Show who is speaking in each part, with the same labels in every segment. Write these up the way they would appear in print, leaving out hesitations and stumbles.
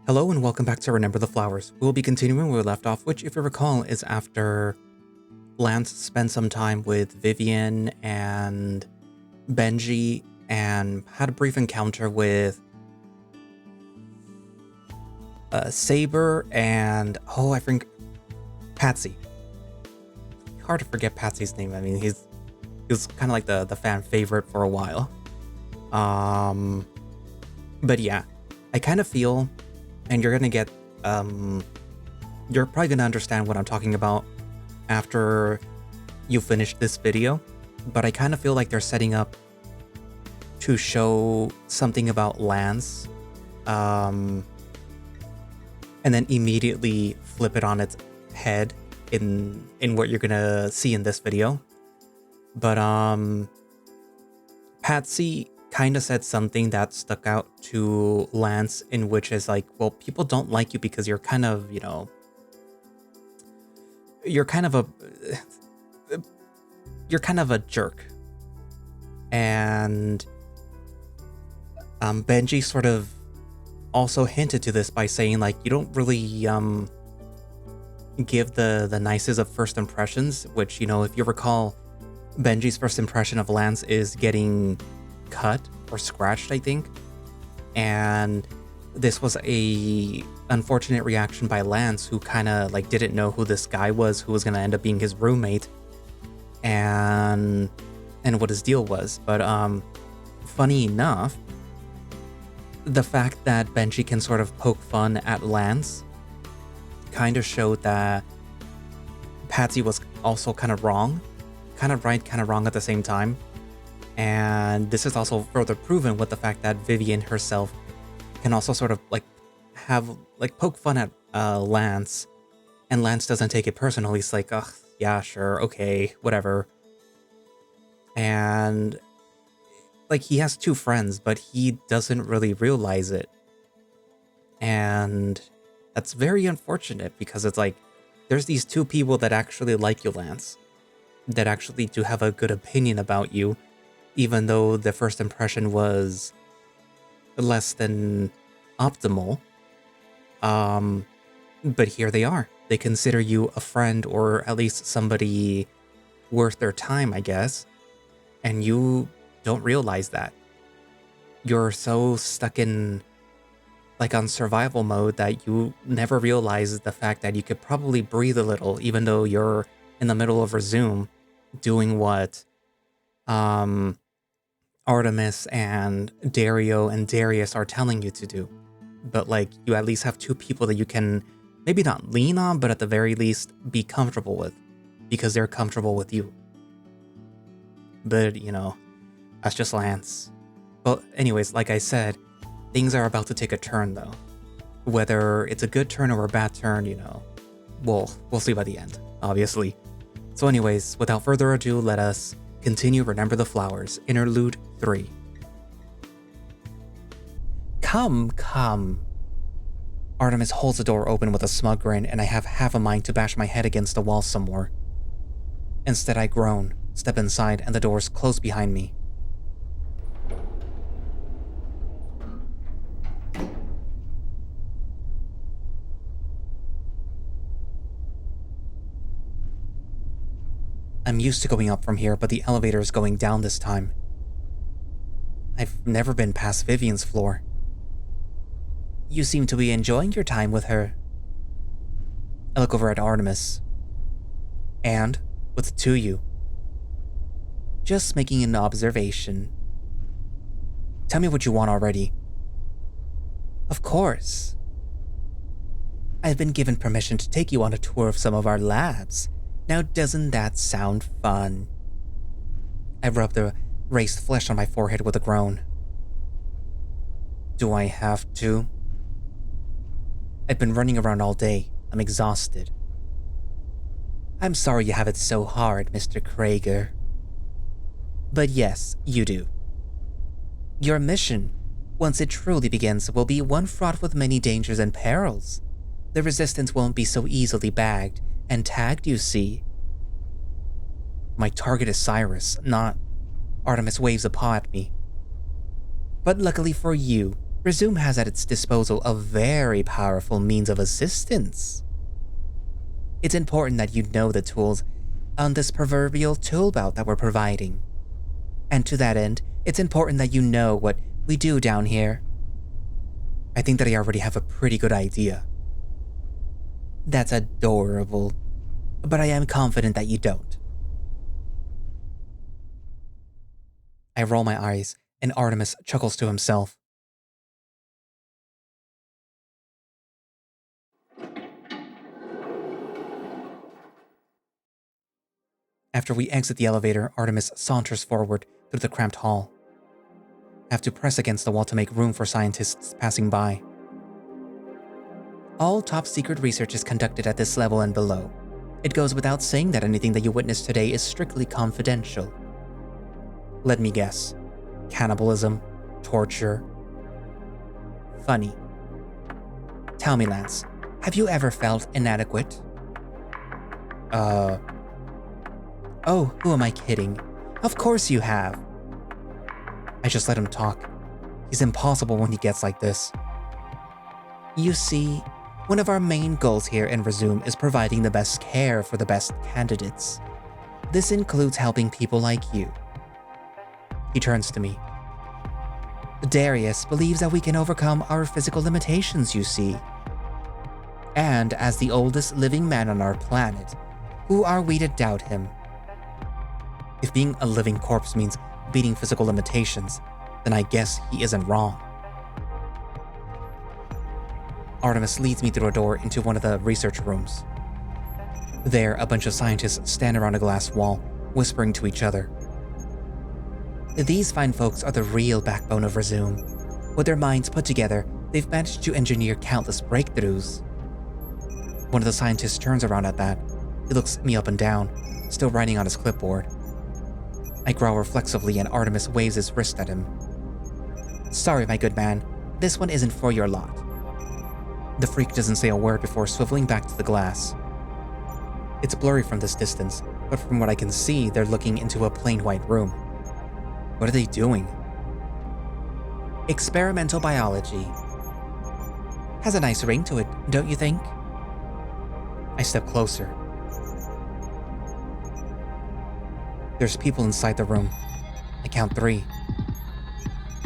Speaker 1: Hello and welcome back to Remember the Flowers. We will be continuing where we left off, which, if you recall, is after Lance spent some time with Vivian and Benji and had a brief encounter with Saber and, I think, Patsy. Hard to forget Patsy's name. I mean, he was kind of like the fan favorite for a while. But yeah, I kind of feel, and you're gonna get, you're probably gonna understand what I'm talking about after you finish this video, but I kind of feel like they're setting up to show something about Lance, and then immediately flip it on its head in what you're gonna see in this video. But Patsy kind of said something that stuck out to Lance, in which is like, well, people don't like you because you're kind of, you're kind of a jerk. And Benji sort of also hinted to this by saying, like, you don't really give the nicest of first impressions, which, if you recall, Benji's first impression of Lance is getting cut or scratched, I think. And this was a unfortunate reaction by Lance, who kind of like didn't know who this guy was who was going to end up being his roommate and what his deal was. But funny enough, the fact that Benji can sort of poke fun at Lance kind of showed that Patsy was also kind of wrong, kind of right, kind of wrong at the same time. And this is also further proven with the fact that Vivian herself can also sort of like have like poke fun at Lance, and Lance doesn't take it personally. He's like, ugh, yeah, sure, okay, whatever. And like, he has two friends, but he doesn't really realize it. And that's very unfortunate, because it's like, there's these two people that actually like you, Lance, that actually do have a good opinion about you, even though the first impression was less than optimal. But here they are. They consider you a friend, or at least somebody worth their time, I guess. And you don't realize that. You're so stuck in, like, on survival mode that you never realize the fact that you could probably breathe a little, even though you're in the middle of Resume doing what Artemis and Dario and Darius are telling you to do. But like, you at least have two people that you can maybe not lean on, but at the very least be comfortable with, because they're comfortable with you. But that's just Lance. But anyways, like I said, things are about to take a turn though. Whether it's a good turn or a bad turn, we'll see by the end, obviously. So anyways, without further ado, let us continue Remember the Flowers, Interlude 3. Come. Artemis holds the door open with a smug grin, and I have half a mind to bash my head against the wall some more. Instead, I groan, step inside, and the doors close behind me. I'm used to going up from here, but the elevator is going down this time. I've never been past Vivian's floor. You seem to be enjoying your time with her. I look over at Artemis. And what's to you? Just making an observation. Tell me what you want already. Of course. I've been given permission to take you on a tour of some of our labs. Now, doesn't that sound fun? I rub the raised flesh on my forehead with a groan. Do I have to? I've been running around all day. I'm exhausted. I'm sorry you have it so hard, Mr. Krager. But yes, you do. Your mission, once it truly begins, will be one fraught with many dangers and perils. The resistance won't be so easily bagged and tagged, you see. My target is Cyrus, not... Artemis waves a paw at me. But luckily for you, Resume has at its disposal a very powerful means of assistance. It's important that you know the tools on this proverbial tool belt that we're providing. And to that end, it's important that you know what we do down here. I think that I already have a pretty good idea. That's adorable, but I am confident that you don't. I roll my eyes, and Artemis chuckles to himself. After we exit the elevator, Artemis saunters forward through the cramped hall. I have to press against the wall to make room for scientists passing by. All top-secret research is conducted at this level and below. It goes without saying that anything that you witness today is strictly confidential. Let me guess. Cannibalism, torture. Funny. Tell me, Lance, have you ever felt inadequate? Oh, who am I kidding? Of course you have. I just let him talk. He's impossible when he gets like this. You see, one of our main goals here in Resume is providing the best care for the best candidates. This includes helping people like you. He turns to me. Darius believes that we can overcome our physical limitations, you see. And as the oldest living man on our planet, who are we to doubt him? If being a living corpse means beating physical limitations, then I guess he isn't wrong. Artemis leads me through a door into one of the research rooms. There, a bunch of scientists stand around a glass wall, whispering to each other. These fine folks are the real backbone of Resume. With their minds put together, they've managed to engineer countless breakthroughs. One of the scientists turns around at that. He looks me up and down, still writing on his clipboard. I growl reflexively and Artemis waves his wrist at him. Sorry, my good man, this one isn't for your lot. The freak doesn't say a word before swiveling back to the glass. It's blurry from this distance, but from what I can see, they're looking into a plain white room. What are they doing? Experimental biology. Has a nice ring to it, don't you think? I step closer. There's people inside the room. I count 3.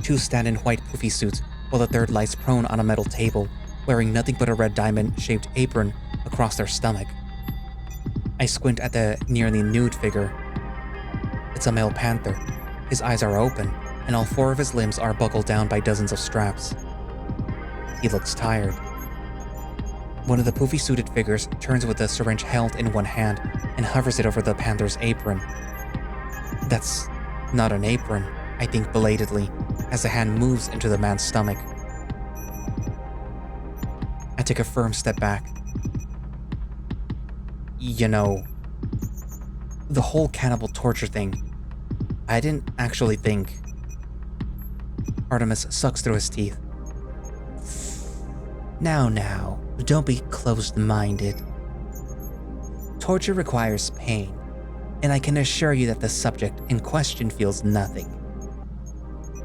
Speaker 1: 2 stand in white poofy suits, while the third lies prone on a metal table, wearing nothing but a red diamond-shaped apron across their stomach. I squint at the nearly nude figure. It's a male panther. His eyes are open, and all 4 of his limbs are buckled down by dozens of straps. He looks tired. One of the poofy-suited figures turns with the syringe held in one hand and hovers it over the panther's apron. That's not an apron, I think belatedly, as the hand moves into the man's stomach. I take a firm step back. You know, the whole cannibal torture thing, I didn't actually think. Artemis sucks through his teeth. Now, don't be closed-minded. Torture requires pain, and I can assure you that the subject in question feels nothing.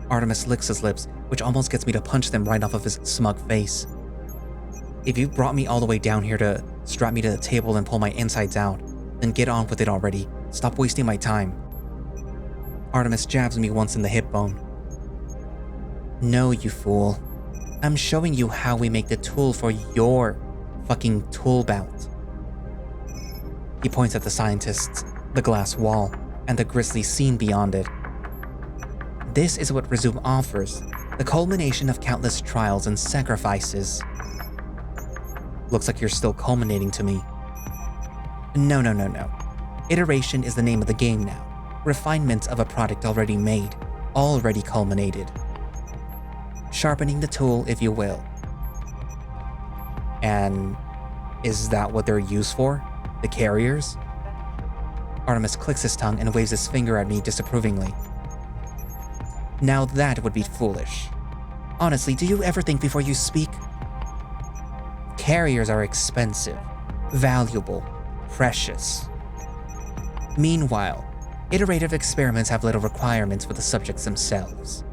Speaker 1: Artemis licks his lips, which almost gets me to punch them right off of his smug face. If you brought me all the way down here to strap me to the table and pull my insides out, then get on with it already. Stop wasting my time. Artemis jabs me once in the hip bone. No, you fool. I'm showing you how we make the tool for your fucking tool belt. He points at the scientists, the glass wall, and the grisly scene beyond it. This is what Resume offers, the culmination of countless trials and sacrifices. Looks like you're still culminating to me. No. Iteration is the name of the game now. Refinement of a product already made, already culminated. Sharpening the tool, if you will. And is that what they're used for? The carriers? Artemis clicks his tongue and waves his finger at me disapprovingly. Now that would be foolish. Honestly, do you ever think before you speak? Carriers are expensive, valuable, precious. Meanwhile, iterative experiments have little requirements for the subjects themselves.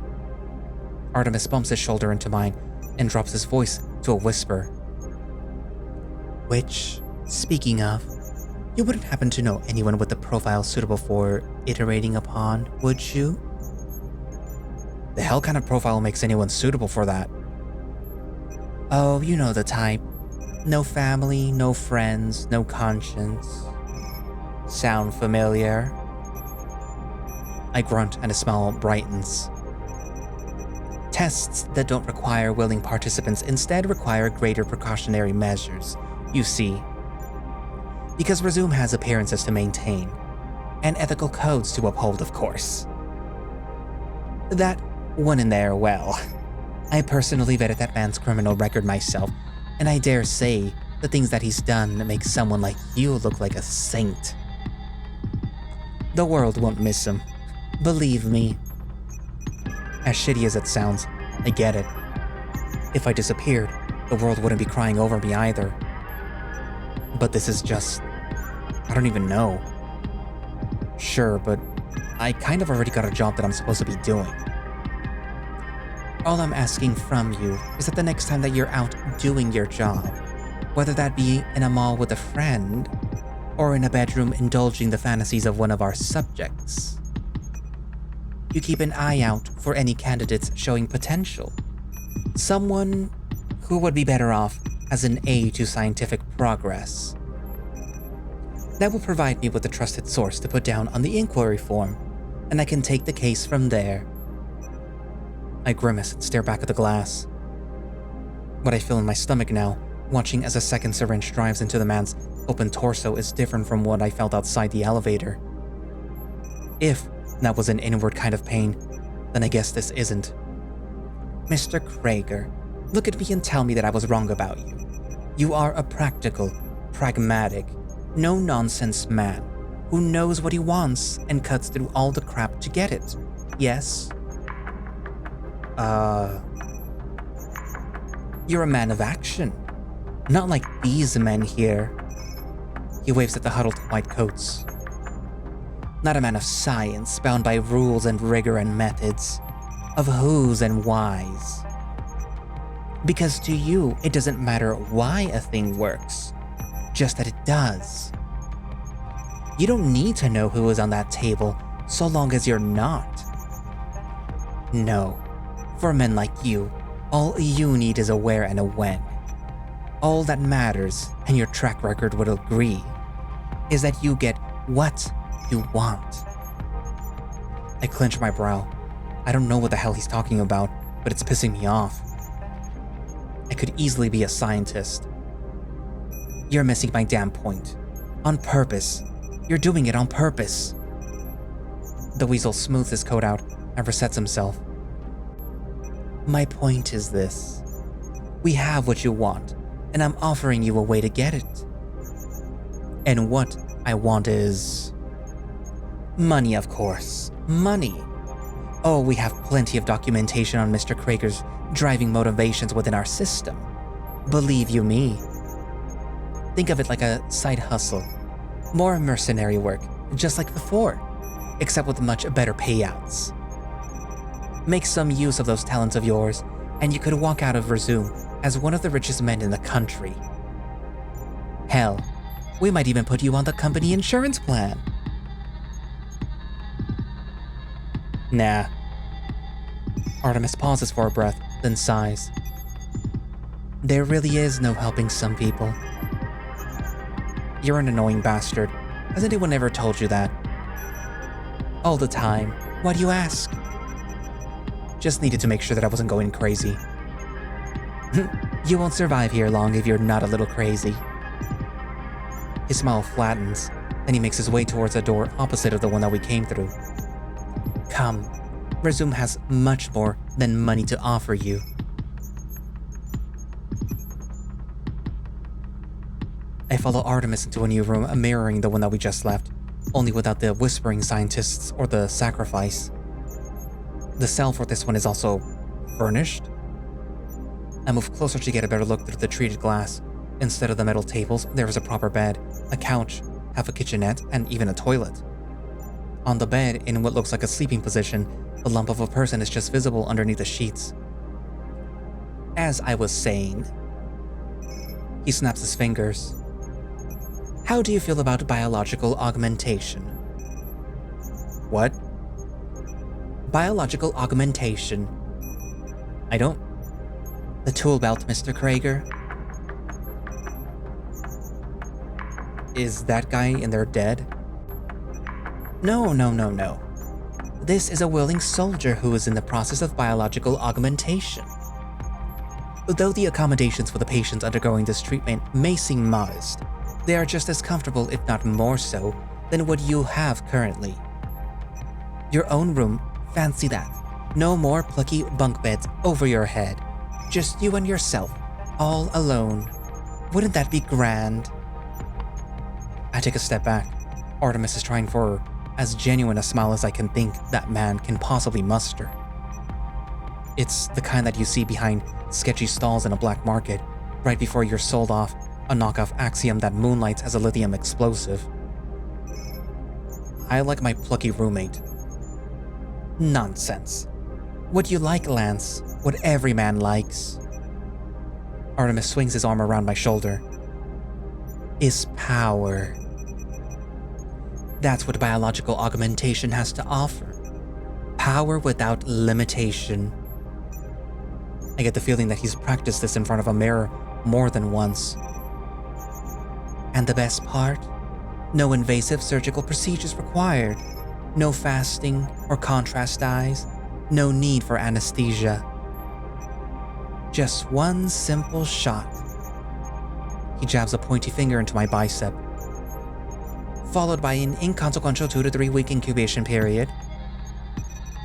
Speaker 1: Artemis bumps his shoulder into mine and drops his voice to a whisper. Which, speaking of, you wouldn't happen to know anyone with a profile suitable for iterating upon, would you? The hell kind of profile makes anyone suitable for that? Oh, you know the type. No family, no friends, no conscience. Sound familiar? I grunt and a smile brightens. Tests that don't require willing participants instead require greater precautionary measures, you see. Because Resume has appearances to maintain, and ethical codes to uphold, of course. That one in there, well, I personally vetted that man's criminal record myself, and I dare say the things that he's done make someone like you look like a saint. The world won't miss him, believe me. As shitty as it sounds, I get it. If I disappeared, the world wouldn't be crying over me either. But this is just... I don't even know. Sure, but I kind of already got a job that I'm supposed to be doing. All I'm asking from you is that the next time that you're out doing your job, whether that be in a mall with a friend, or in a bedroom indulging the fantasies of one of our subjects, you keep an eye out for any candidates showing potential. Someone who would be better off as an aid to scientific progress. That will provide me with a trusted source to put down on the inquiry form, and I can take the case from there. I grimace and stare back at the glass. What I feel in my stomach now, watching as a second syringe drives into the man's open torso, is different from what I felt outside the elevator. If that was an inward kind of pain, then I guess this isn't. Mr. Krager, look at me and tell me that I was wrong about you. You are a practical, pragmatic, no-nonsense man who knows what he wants and cuts through all the crap to get it. Yes? You're a man of action. Not like these men here. He waves at the huddled white coats. Not a man of science, bound by rules and rigor and methods, of who's and whys. Because to you, it doesn't matter why a thing works, just that it does. You don't need to know who is on that table, so long as you're not. No, for men like you, all you need is a where and a when. All that matters, and your track record would agree, is that you get what you want. I clench my brow. I don't know what the hell he's talking about, but it's pissing me off. I could easily be a scientist. You're missing my damn point. On purpose. You're doing it on purpose. The weasel smooths his coat out and resets himself. My point is this. We have what you want, and I'm offering you a way to get it. And what I want is... money, of course. Money. Oh, we have plenty of documentation on Mr. Krager's driving motivations within our system. Believe you me. Think of it like a side hustle. More mercenary work, just like before, except with much better payouts. Make some use of those talents of yours, and you could walk out of Resume as one of the richest men in the country. Hell, we might even put you on the company insurance plan. Nah. Artemis pauses for a breath, then sighs. There really is no helping some people. You're an annoying bastard. Has anyone ever told you that? All the time. Why do you ask? Just needed to make sure that I wasn't going crazy. You won't survive here long if you're not a little crazy. His smile flattens, then he makes his way towards a door opposite of the one that we came through. Come, Resume has much more than money to offer you. I follow Artemis into a new room mirroring the one that we just left, only without the whispering scientists or the sacrifice. The cell for this one is also furnished. I move closer to get a better look through the treated glass. Instead of the metal tables, there is a proper bed, a couch, half a kitchenette, and even a toilet. On the bed, in what looks like a sleeping position, The lump of a person is just visible underneath the sheets. As I was saying, he snaps his fingers. How do you feel about biological augmentation? What? Biological augmentation. I don't. The tool belt, Mr. Krager. Is that guy in there dead? No. This is a willing soldier who is in the process of biological augmentation. Though the accommodations for the patients undergoing this treatment may seem modest, they are just as comfortable, if not more so, than what you have currently. Your own room, fancy that. No more plucky bunk beds over your head. Just you and yourself, all alone. Wouldn't that be grand? I take a step back. Artemis is trying for as genuine a smile as I can think that man can possibly muster. It's the kind that you see behind sketchy stalls in a black market, right before you're sold off a knockoff Axiom that moonlights as a lithium explosive. I like my plucky roommate. Nonsense. What you like, Lance, what every man likes. Artemis swings his arm around my shoulder. Is power. That's what biological augmentation has to offer. Power without limitation. I get the feeling that he's practiced this in front of a mirror more than once. And the best part? No invasive surgical procedures required. No fasting or contrast dyes. No need for anesthesia. Just one simple shot. He jabs a pointy finger into my bicep, followed by an inconsequential 2 to 3 week incubation period.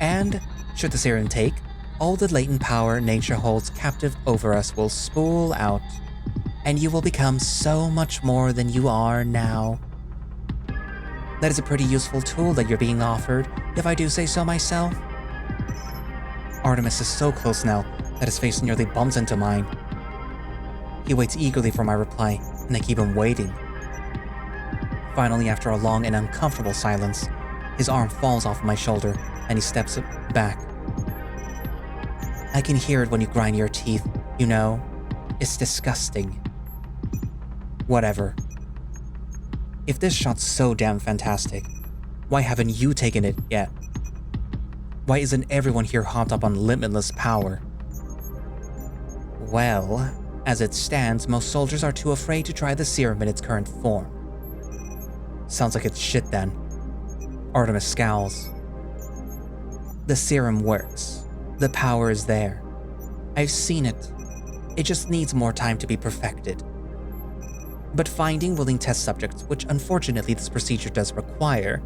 Speaker 1: And, should the serum take, all the latent power nature holds captive over us will spool out, and you will become so much more than you are now. That is a pretty useful tool that you're being offered, if I do say so myself. Artemis is so close now that his face nearly bumps into mine. He waits eagerly for my reply, and I keep him waiting. Finally, after a long and uncomfortable silence, his arm falls off my shoulder and he steps back. I can hear it when you grind your teeth, you know. It's disgusting. Whatever. If this shot's so damn fantastic, why haven't you taken it yet? Why isn't everyone here hopped up on limitless power? Well, as it stands, most soldiers are too afraid to try the serum in its current form. Sounds like it's shit then. Artemis scowls. The serum works. The power is there. I've seen it. It just needs more time to be perfected. But finding willing test subjects, which unfortunately this procedure does require,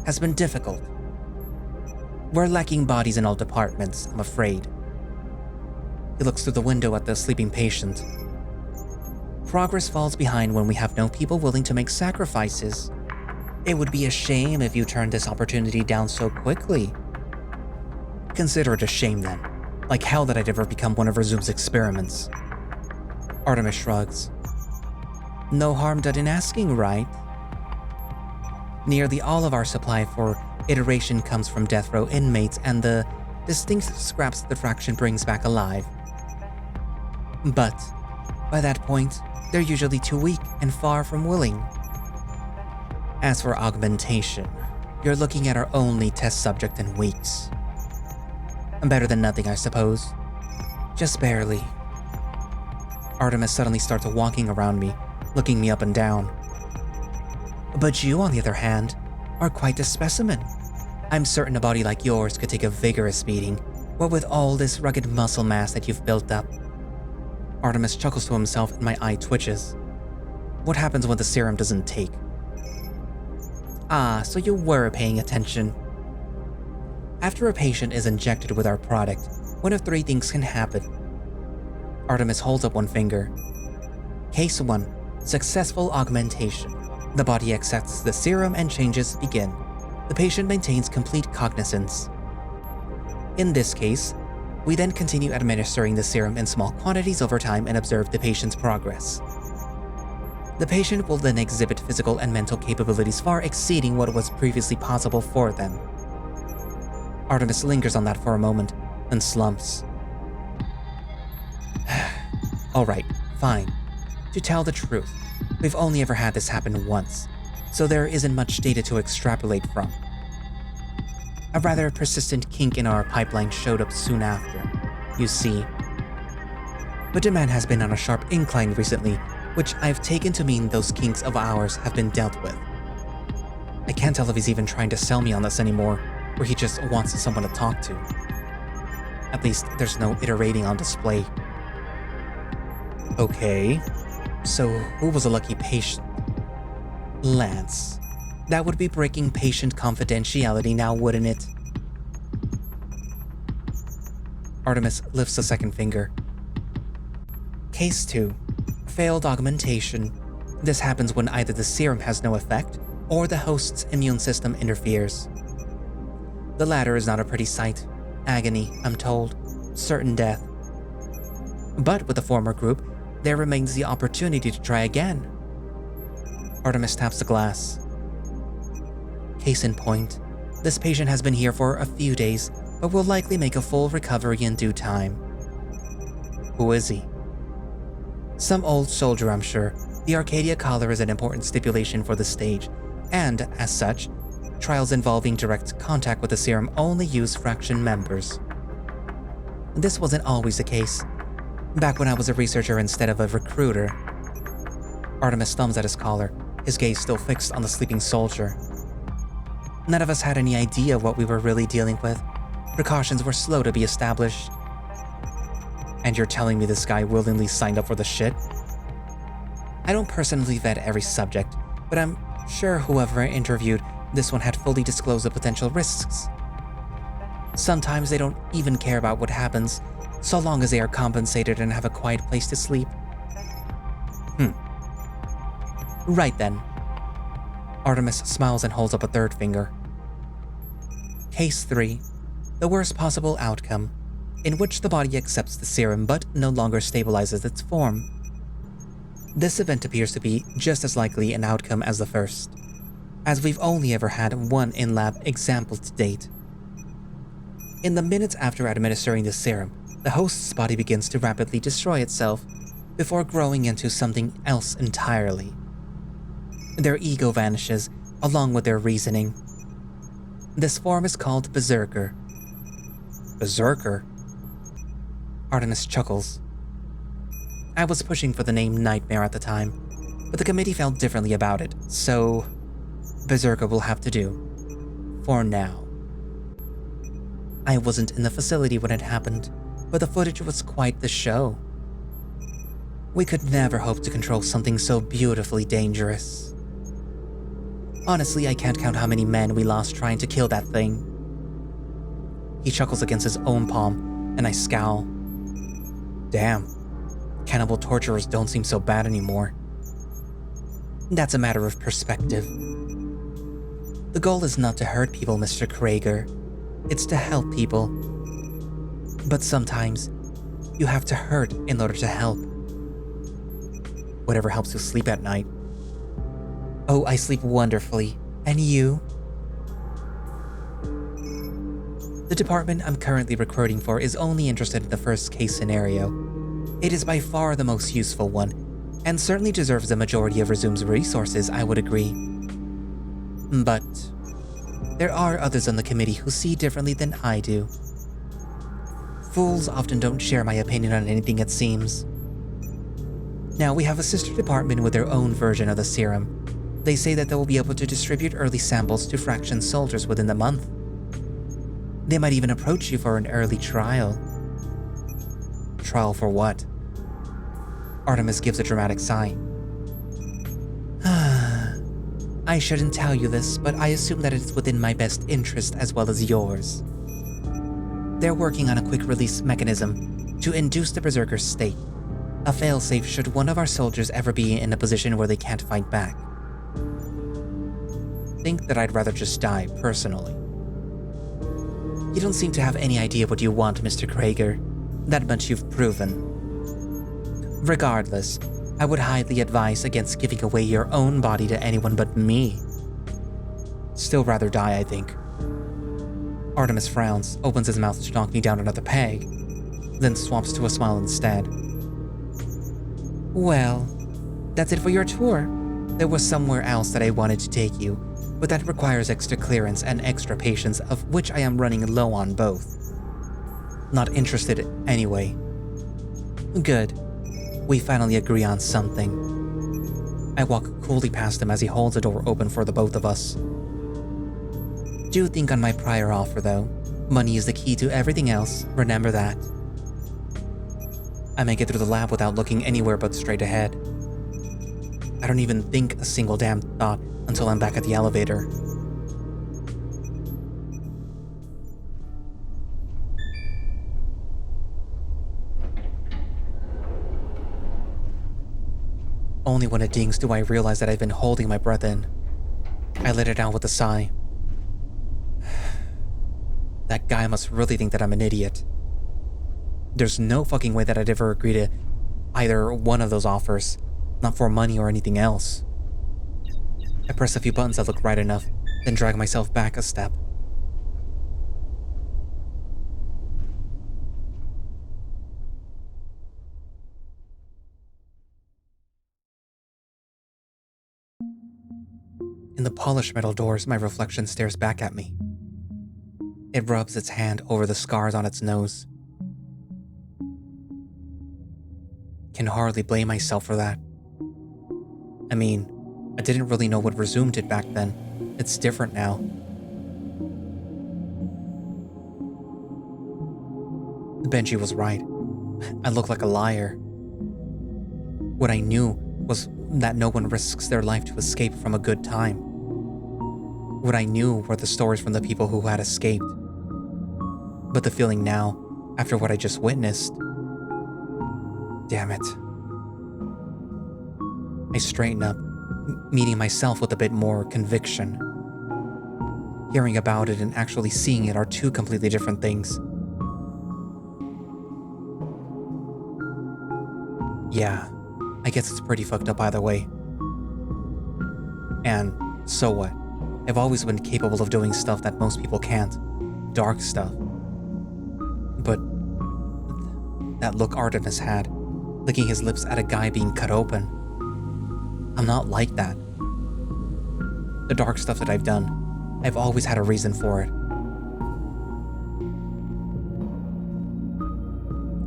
Speaker 1: has been difficult. We're lacking bodies in all departments, I'm afraid. He looks through the window at the sleeping patient. Progress falls behind when we have no people willing to make sacrifices. It would be a shame if you turned this opportunity down so quickly. Consider it a shame then. Like hell that I'd ever become one of Resume's experiments. Artemis shrugs. No harm done in asking, right? Nearly all of our supply for iteration comes from death row inmates and the distinct scraps the fraction brings back alive. But by that point, they're usually too weak and far from willing. As for augmentation, you're looking at our only test subject in weeks. Better than nothing, I suppose. Just barely. Artemis suddenly starts walking around me, looking me up and down. But you, on the other hand, are quite a specimen. I'm certain a body like yours could take a vigorous beating, what with all this rugged muscle mass that you've built up. Artemis chuckles to himself and my eye twitches. What happens when the serum doesn't take? Ah, so you were paying attention. After a patient is injected with our product, one of 3 things can happen. Artemis holds up one finger. Case 1. Successful augmentation. The body accepts the serum and changes begin. The patient maintains complete cognizance. In this case, we then continue administering the serum in small quantities over time and observe the patient's progress. The patient will then exhibit physical and mental capabilities far exceeding what was previously possible for them. Artemis lingers on that for a moment, then slumps. Alright, fine. To tell the truth, we've only ever had this happen once, so there isn't much data to extrapolate from. A rather persistent kink in our pipeline showed up soon after, you see. But demand has been on a sharp incline recently, which I've taken to mean those kinks of ours have been dealt with. I can't tell if he's even trying to sell me on this anymore, or he just wants someone to talk to. At least there's no iterating on display. Okay, so who was a lucky patient? Lance. That would be breaking patient confidentiality now, wouldn't it? Artemis lifts a second finger. Case 2. Failed augmentation. This happens when either the serum has no effect, or the host's immune system interferes. The latter is not a pretty sight. Agony, I'm told. Certain death. But with the former group, there remains the opportunity to try again. Artemis taps the glass. Case in point, this patient has been here for a few days, but will likely make a full recovery in due time. Who is he? Some old soldier, I'm sure. The Arcadia collar is an important stipulation for the stage, and, as such, trials involving direct contact with the serum only use fraction members. This wasn't always the case. Back when I was a researcher instead of a recruiter. Artemis thumbs at his collar, his gaze still fixed on the sleeping soldier. None of us had any idea what we were really dealing with. Precautions were slow to be established. And you're telling me this guy willingly signed up for the shit? I don't personally vet every subject, but I'm sure whoever I interviewed, this one had fully disclosed the potential risks. Sometimes they don't even care about what happens, so long as they are compensated and have a quiet place to sleep. Right then. Artemis smiles and holds up a third finger. Case 3. The worst possible outcome, in which the body accepts the serum but no longer stabilizes its form. This event appears to be just as likely an outcome as the first, as we've only ever had one in-lab example to date. In the minutes after administering the serum, the host's body begins to rapidly destroy itself, before growing into something else entirely. Their ego vanishes, along with their reasoning. This form is called Berserker. Berserker? Artemis chuckles. I was pushing for the name Nightmare at the time, but the committee felt differently about it, so Berserker will have to do. For now. I wasn't in the facility when it happened, but the footage was quite the show. We could never hope to control something so beautifully dangerous. Honestly, I can't count how many men we lost trying to kill that thing. He chuckles against his own palm, and I scowl. Damn, cannibal torturers don't seem so bad anymore. That's a matter of perspective. The goal is not to hurt people, Mr. Krager. It's to help people. But sometimes, you have to hurt in order to help. Whatever helps you sleep at night. Oh, I sleep wonderfully. And you? The department I'm currently recruiting for is only interested in the first case scenario. It is by far the most useful one, and certainly deserves the majority of Resume's resources, I would agree. But there are others on the committee who see differently than I do. Fools often don't share my opinion on anything, it seems. Now, we have a sister department with their own version of the serum. They say that they will be able to distribute early samples to fraction soldiers within the month. They might even approach you for an early trial. Trial for what? Artemis gives a dramatic sigh. I shouldn't tell you this, but I assume that it's within my best interest as well as yours. They're working on a quick release mechanism to induce the Berserker's state. A failsafe should one of our soldiers ever be in a position where they can't fight back. Think that I'd rather just die, personally. You don't seem to have any idea what you want, Mr. Krager. That much you've proven. Regardless, I would highly advise against giving away your own body to anyone but me. Still rather die, I think. Artemis frowns, opens his mouth to knock me down another peg, then swaps to a smile instead. Well, that's it for your tour. There was somewhere else that I wanted to take you, but that requires extra clearance and extra patience, of which I am running low on both. Not interested anyway. Good. We finally agree on something. I walk coolly past him as he holds the door open for the both of us. Do think on my prior offer though. Money is the key to everything else, remember that. I make it through the lab without looking anywhere but straight ahead. I don't even think a single damn thought until I'm back at the elevator. Only when it dings do I realize that I've been holding my breath in. I let it out with a sigh. That guy must really think that I'm an idiot. There's no fucking way that I'd ever agree to either one of those offers, not for money or anything else. I press a few buttons that look right enough, then drag myself back a step. In the polished metal doors, my reflection stares back at me. It rubs its hand over the scars on its nose. Can hardly blame myself for that. I mean, I didn't really know what Resume did back then. It's different now. Benji was right. I look like a liar. What I knew was that no one risks their life to escape from a good time. What I knew were the stories from the people who had escaped. But the feeling now, after what I just witnessed... Damn it. I straighten up, meeting myself with a bit more conviction. Hearing about it and actually seeing it are two completely different things. Yeah, I guess it's pretty fucked up either way. And so what? I've always been capable of doing stuff that most people can't. Dark stuff. But that look Artemis had, licking his lips at a guy being cut open. I'm not like that. The dark stuff that I've done, I've always had a reason for it.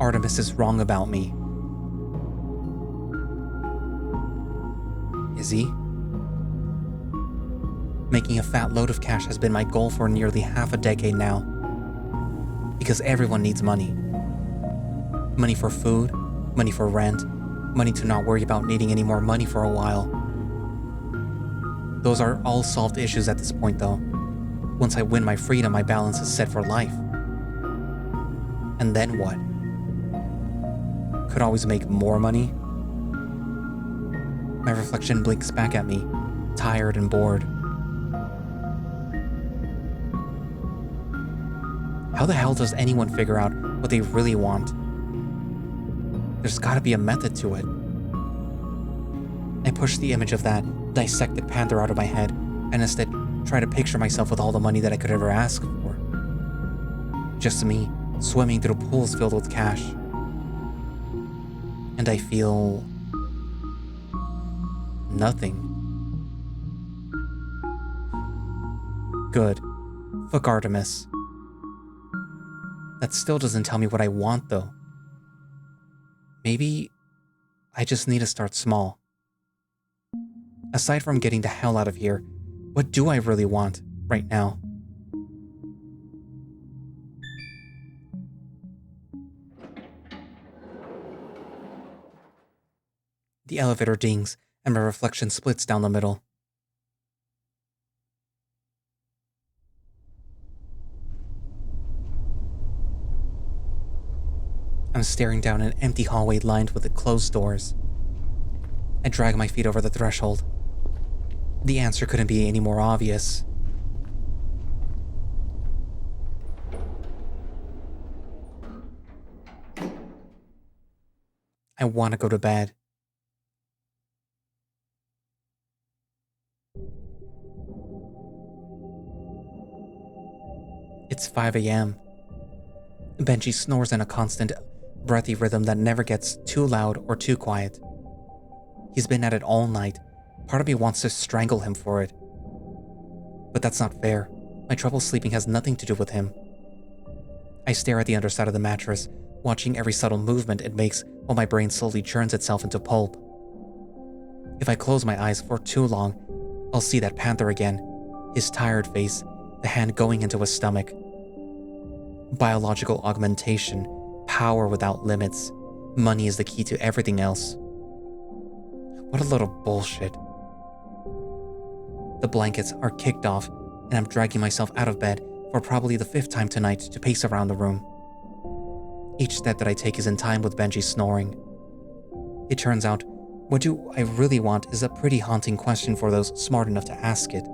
Speaker 1: Artemis is wrong about me. Is he? Making a fat load of cash has been my goal for nearly half a decade now. Because everyone needs money. Money for food, money for rent, money to not worry about needing any more money for a while. Those are all solved issues at this point though. Once I win my freedom, my balance is set for life. And then what? Could always make more money? My reflection blinks back at me, tired and bored. How the hell does anyone figure out what they really want? There's gotta be a method to it. I push the image of that dissected panther out of my head and instead try to picture myself with all the money that I could ever ask for. Just me, swimming through pools filled with cash. And I feel... nothing. Good. Fuck Artemis. That still doesn't tell me what I want, though. Maybe I just need to start small. Aside from getting the hell out of here, what do I really want right now? The elevator dings, and my reflection splits down the middle. I'm staring down an empty hallway lined with closed doors. I drag my feet over the threshold. The answer couldn't be any more obvious. I want to go to bed. It's 5 a.m. Benji snores in a constant, breathy rhythm that never gets too loud or too quiet. He's been at it all night. Part of me wants to strangle him for it. But that's not fair. My trouble sleeping has nothing to do with him. I stare at the underside of the mattress, watching every subtle movement it makes while my brain slowly churns itself into pulp. If I close my eyes for too long, I'll see that panther again, his tired face, the hand going into his stomach. Biological augmentation, power without limits. Money is the key to everything else. What a little bullshit. The blankets are kicked off, and I'm dragging myself out of bed for probably the 5th time tonight to pace around the room. Each step that I take is in time with Benji's snoring. It turns out, what do I really want is a pretty haunting question for those smart enough to ask it.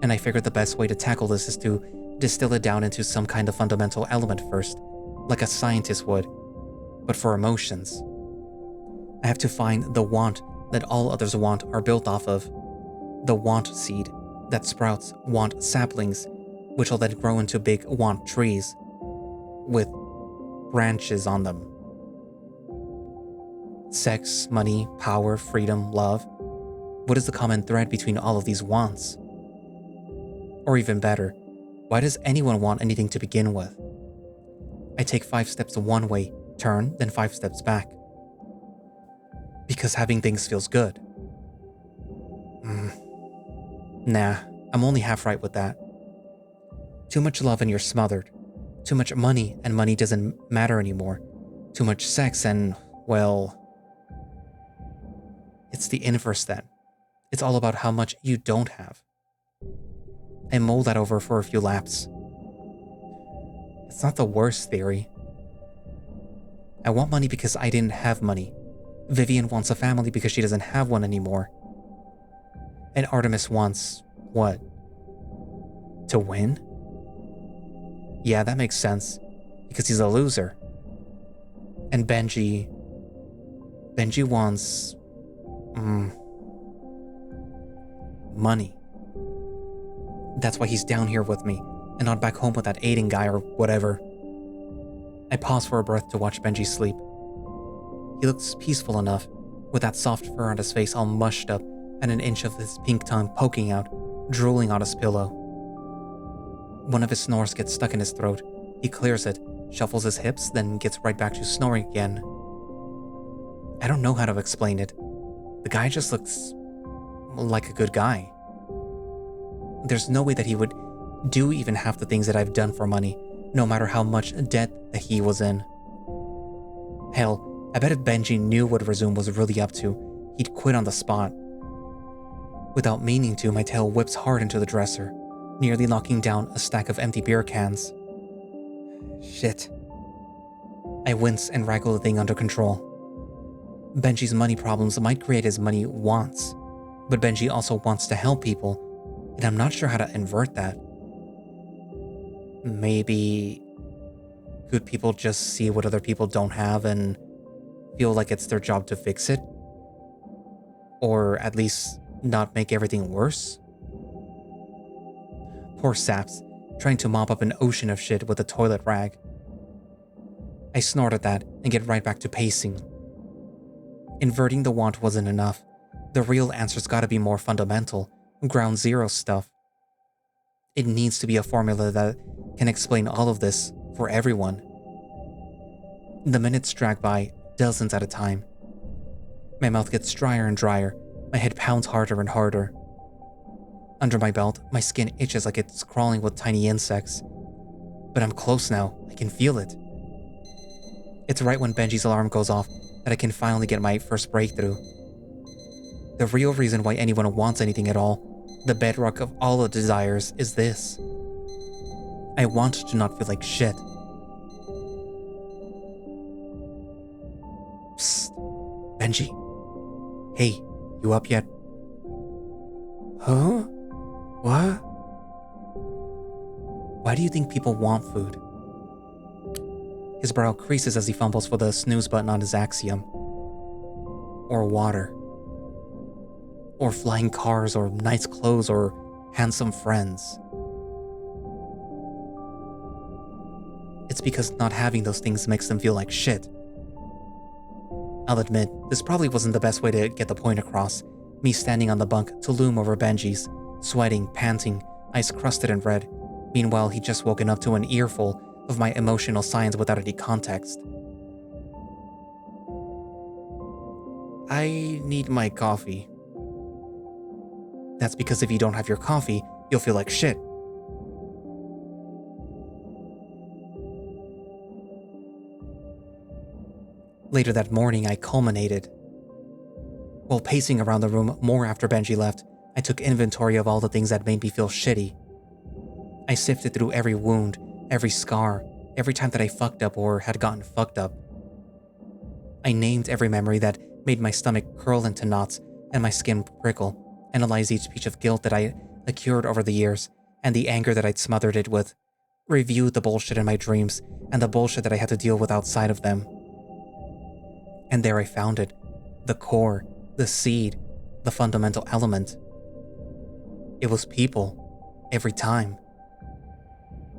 Speaker 1: And I figured the best way to tackle this is to distill it down into some kind of fundamental element first, like a scientist would, but for emotions. I have to find the want that all others want are built off of, the want seed that sprouts want saplings, which will then grow into big want trees with branches on them. Sex, money, power, freedom, love. What is the common thread between all of these wants? Or even better, why does anyone want anything to begin with? I take 5 steps one way, turn, then 5 steps back. Because having things feels good. Nah, I'm only half right with that. Too much love and you're smothered. Too much money and money doesn't matter anymore. Too much sex and, well... It's the inverse then. It's all about how much you don't have. I mull that over for a few laps. It's not the worst theory. I want money because I didn't have money. Vivian wants a family because she doesn't have one anymore. And Artemis wants, what? To win? Yeah, that makes sense, because he's a loser. And Benji wants... money. That's why he's down here with me, and not back home with that Aiden guy or whatever. I pause for a breath to watch Benji sleep. He looks peaceful enough, with that soft fur on his face all mushed up and an inch of his pink tongue poking out, drooling on his pillow. One of his snores gets stuck in his throat. He clears it, shuffles his hips, then gets right back to snoring again. I don't know how to explain it. The guy just looks like a good guy. There's no way that he would do even half the things that I've done for money, no matter how much debt that he was in. Hell, I bet if Benji knew what Razum was really up to, he'd quit on the spot. Without meaning to, my tail whips hard into the dresser, nearly knocking down a stack of empty beer cans. Shit. I wince and wrangle the thing under control. Benji's money problems might create his money wants, but Benji also wants to help people, and I'm not sure how to invert that. Maybe good people just see what other people don't have and feel like it's their job to fix it? Or at least not make everything worse? Poor saps, trying to mop up an ocean of shit with a toilet rag. I snort at that and get right back to pacing. Inverting the want wasn't enough. The real answer's gotta be more fundamental, ground zero stuff. It needs to be a formula that can explain all of this for everyone. The minutes drag by, dozens at a time. My mouth gets drier and drier, my head pounds harder and harder. Under my belt, my skin itches like it's crawling with tiny insects. But I'm close now, I can feel it. It's right when Benji's alarm goes off that I can finally get my first breakthrough. The real reason why anyone wants anything at all, the bedrock of all the desires, is this. I want to not feel like shit. Psst. Benji. Hey, you up yet? Huh? What? Why do you think people want food? His brow creases as he fumbles for the snooze button on his axiom. Or water. Or flying cars, or nice clothes, or handsome friends. it's because not having those things makes them feel like shit. I'll admit, this probably wasn't the best way to get the point across, me standing on the bunk to loom over Benji's, sweating, panting, eyes crusted and red. Meanwhile, he'd just woken up to an earful of my emotional signs without any context. I need my coffee. That's because if you don't have your coffee, you'll feel like shit. Later that morning, I culminated. While pacing around the room more after Benji left, I took inventory of all the things that made me feel shitty. I sifted through every wound, every scar, every time that I fucked up or had gotten fucked up. I named every memory that made my stomach curl into knots and my skin prickle, analyzed each piece of guilt that I accrued over the years and the anger that I'd smothered it with, reviewed the bullshit in my dreams and the bullshit that I had to deal with outside of them. And there I found it, the core, the seed, the fundamental element. It was people, every time.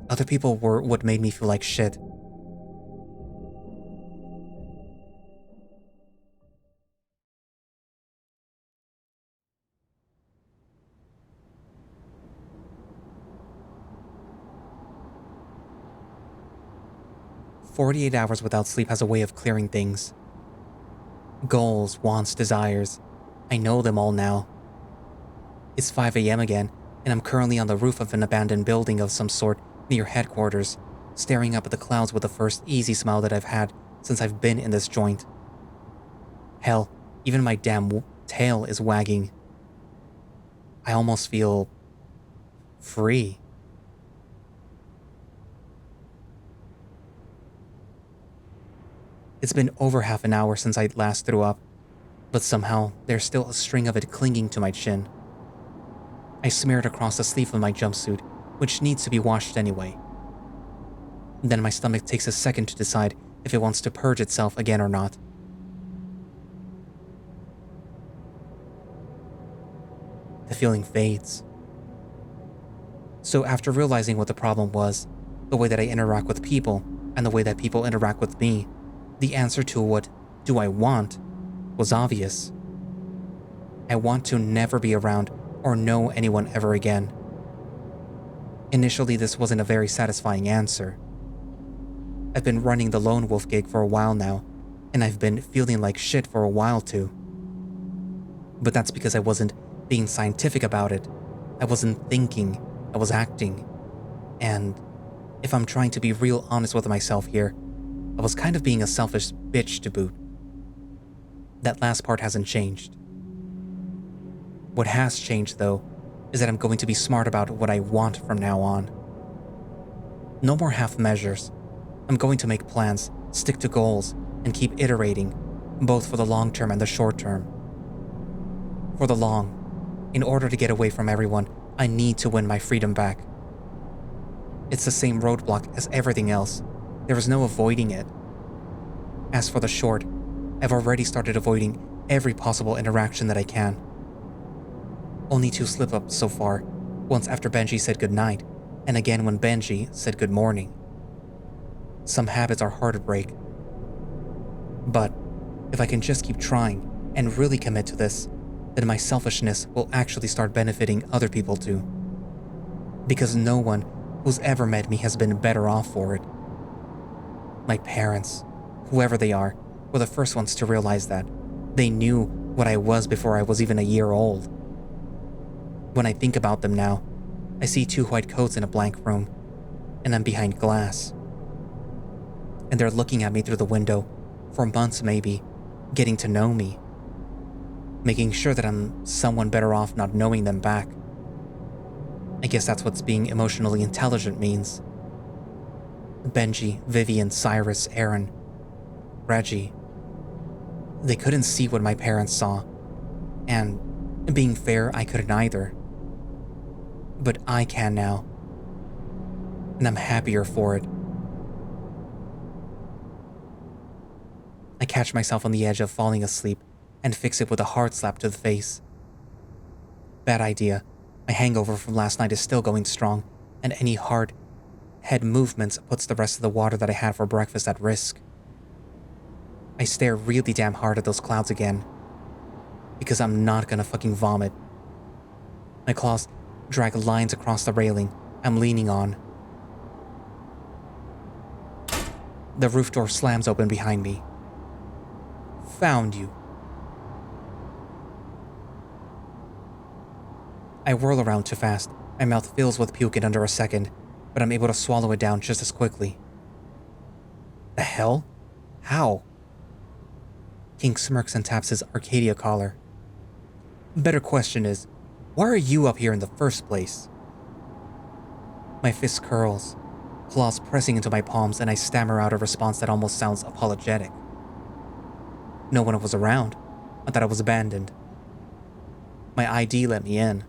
Speaker 1: Other people were what made me feel like shit. "48 hours without sleep has a way of clearing things. Goals, wants, desires. I know them all now. It's 5 a.m. again, and I'm currently on the roof of an abandoned building of some sort near headquarters, staring up at the clouds with the first easy smile that I've had since I've been in this joint. Hell, even my damn tail is wagging. I almost feel free. It's been over half an hour since I last threw up, but somehow there's still a string of it clinging to my chin. I smear it across the sleeve of my jumpsuit, which needs to be washed anyway. Then my stomach takes a second to decide if it wants to purge itself again or not. The feeling fades. So after realizing what the problem was, the way that I interact with people and the way that people interact with me, the answer to what do I want was obvious. I want to never be around or know anyone ever again. Initially, this wasn't a very satisfying answer. I've been running the lone wolf gig for a while now, and I've been feeling like shit for a while too. But that's because I wasn't being scientific about it. I wasn't thinking, I was acting. And if I'm trying to be real honest with myself here, I was kind of being a selfish bitch to boot. That last part hasn't changed. What has changed, though, is that I'm going to be smart about what I want from now on. No more half measures. I'm going to make plans, stick to goals, and keep iterating, both for the long term and the short term. For the long, in order to get away from everyone, I need to win my freedom back. It's the same roadblock as everything else. There is no avoiding it. As for the short, I've already started avoiding every possible interaction that I can. Only 2 slip-ups so far, once after Benji said goodnight, and again when Benji said good morning. Some habits are hard to break. But if I can just keep trying and really commit to this, then my selfishness will actually start benefiting other people too. Because no one who's ever met me has been better off for it. My parents, whoever they are, were the first ones to realize that. They knew what I was before I was even a year old. When I think about them now, I see 2 white coats in a blank room, and I'm behind glass. And they're looking at me through the window, for months maybe, getting to know me. Making sure that I'm someone better off not knowing them back. I guess that's what being emotionally intelligent means. Benji, Vivian, Cyrus, Aaron, Reggie. They couldn't see what my parents saw, and being fair, I couldn't either. But I can now, and I'm happier for it. I catch myself on the edge of falling asleep and fix it with a hard slap to the face. Bad idea. My hangover from last night is still going strong, and any hard head movements puts the rest of the water that I had for breakfast at risk. I stare really damn hard at those clouds again, because I'm not gonna fucking vomit. My claws drag lines across the railing I'm leaning on. The roof door slams open behind me. Found you. I whirl around too fast. My mouth fills with puke in under a second, but I'm able to swallow it down just as quickly. The hell? How? King smirks and taps his Arcadia collar. Better question is, why are you up here in the first place? My fist curls, claws pressing into my palms, and I stammer out a response that almost sounds apologetic. No one was around. I thought I was abandoned. My ID let me in.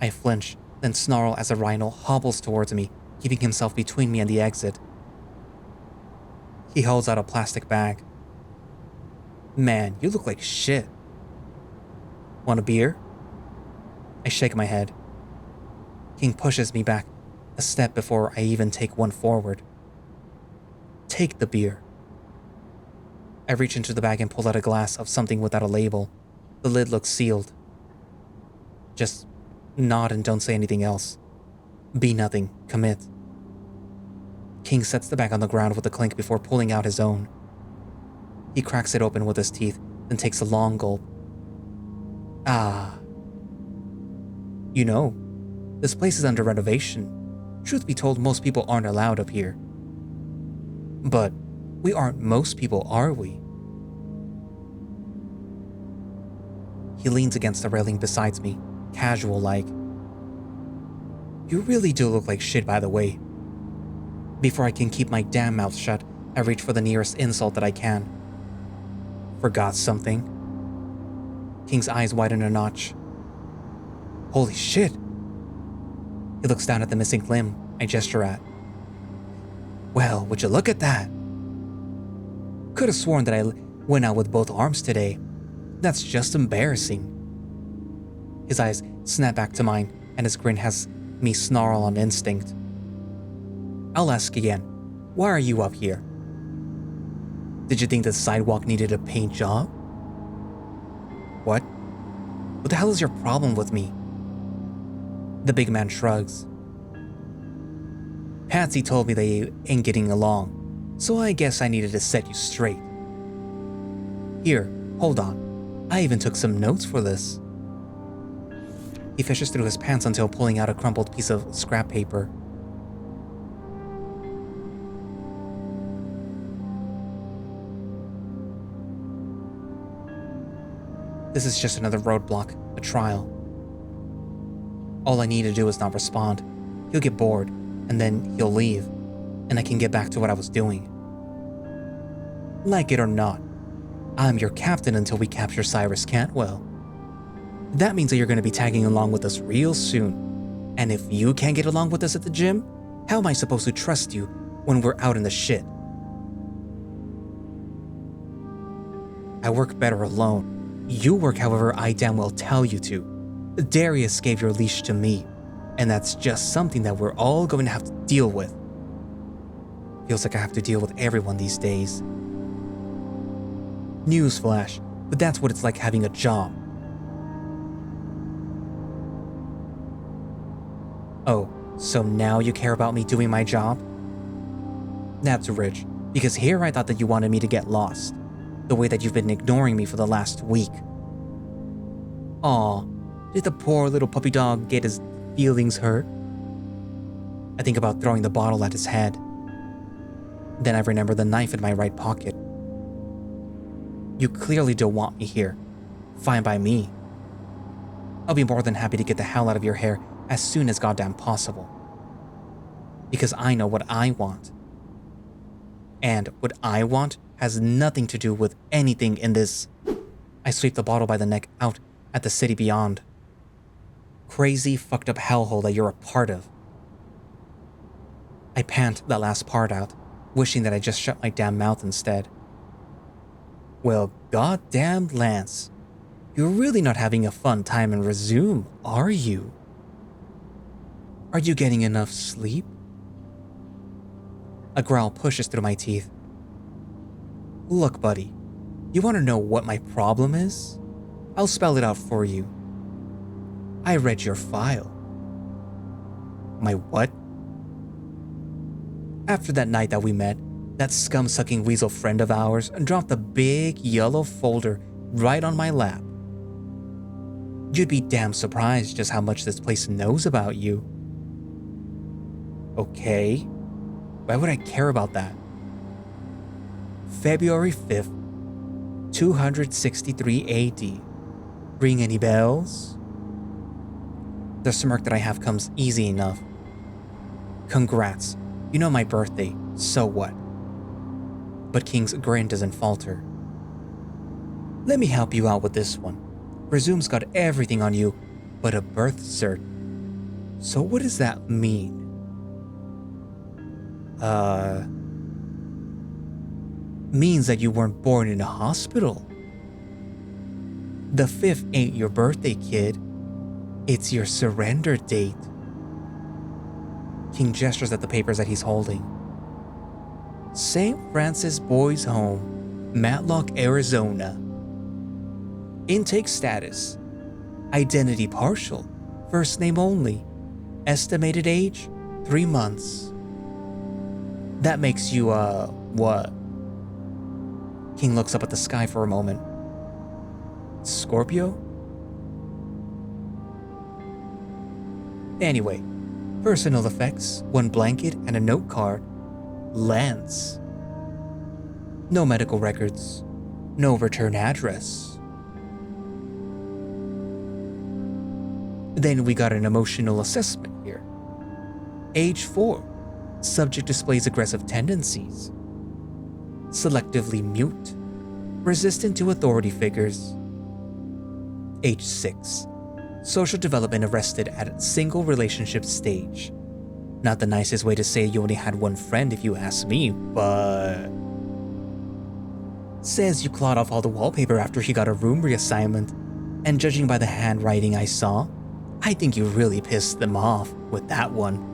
Speaker 1: I flinch, then snarl as a rhino hobbles towards me, keeping himself between me and the exit. He holds out a plastic bag. Man, you look like shit. Want a beer? I shake my head. King pushes me back a step before I even take one forward. Take the beer. I reach into the bag and pull out a glass of something without a label. The lid looks sealed. Just nod and don't say anything else. Be nothing, commit. King sets the bag on the ground with a clink before pulling out his own. He cracks it open with his teeth, then takes a long gulp. Ah. You know, this place is under renovation. Truth be told, most people aren't allowed up here. But we aren't most people, are we? He leans against the railing beside me, casual-like. You really do look like shit, by the way. Before I can keep my damn mouth shut, I reach for the nearest insult that I can. Forgot something? King's eyes widen a notch. Holy shit! He looks down at the missing limb I gesture at. Well, would you look at that? Could have sworn that I went out with both arms today. That's just embarrassing. His eyes snap back to mine, and his grin has me snarl on instinct. I'll ask again, why are you up here? Did you think the sidewalk needed a paint job? What? What the hell is your problem with me? The big man shrugs. Patsy told me they ain't getting along, so I guess I needed to set you straight. Here, hold on. I even took some notes for this. He fishes through his pants until pulling out a crumpled piece of scrap paper. This is just another roadblock, a trial. All I need to do is not respond. He'll get bored, and then he'll leave, and I can get back to what I was doing. Like it or not, I'm your captain until we capture Cyrus Cantwell. That means that you're going to be tagging along with us real soon. And if you can't get along with us at the gym, how am I supposed to trust you when we're out in the shit? I work better alone. You work however I damn well tell you to. Darius gave your leash to me, and that's just something that we're all going to have to deal with. Feels like I have to deal with everyone these days. Newsflash, but that's what it's like having a job. Oh, so now you care about me doing my job? That's rich, because here I thought that you wanted me to get lost, the way that you've been ignoring me for the last week. Aw, did the poor little puppy dog get his feelings hurt? I think about throwing the bottle at his head. Then I remember the knife in my right pocket. You clearly don't want me here. Fine by me. I'll be more than happy to get the hell out of your hair as soon as goddamn possible. Because I know what I want. And what I want has nothing to do with anything in this. I sweep the bottle by the neck out at the city beyond. Crazy fucked up hellhole that you're a part of. I pant that last part out, wishing that I just shut my damn mouth instead. Well, goddamn Lance, you're really not having a fun time in Resume, are you? Are you getting enough sleep? A growl pushes through my teeth. Look, buddy, you want to know what my problem is? I'll spell it out for you. I read your file. My what? After that night that we met, that scum-sucking weasel friend of ours dropped a big yellow folder right on my lap. You'd be damn surprised just how much this place knows about you. Okay, why would I care about that? February 5th, 263 AD. Ring any bells? The smirk that I have comes easy enough. Congrats, you know my birthday, so what? But King's grin doesn't falter. Let me help you out with this one. Presume's got everything on you but a birth cert. So what does that mean? Means that you weren't born in a hospital. The 5th ain't your birthday, kid. It's your surrender date. King gestures at the papers that he's holding. St. Francis Boys Home, Matlock, Arizona. Intake status. Identity partial. First name only. Estimated age, 3 months. That makes you, what? King looks up at the sky for a moment. Scorpio? Anyway, personal effects, 1 blanket and a note card. Lance. No medical records. No return address. Then we got an emotional assessment here. Age 4. Subject displays aggressive tendencies. Selectively mute. Resistant to authority figures. Age 6. Social development arrested at single relationship stage. Not the nicest way to say you only had 1 friend if you ask me, but... Says you clawed off all the wallpaper after he got a room reassignment, and judging by the handwriting I saw, I think you really pissed them off with that one.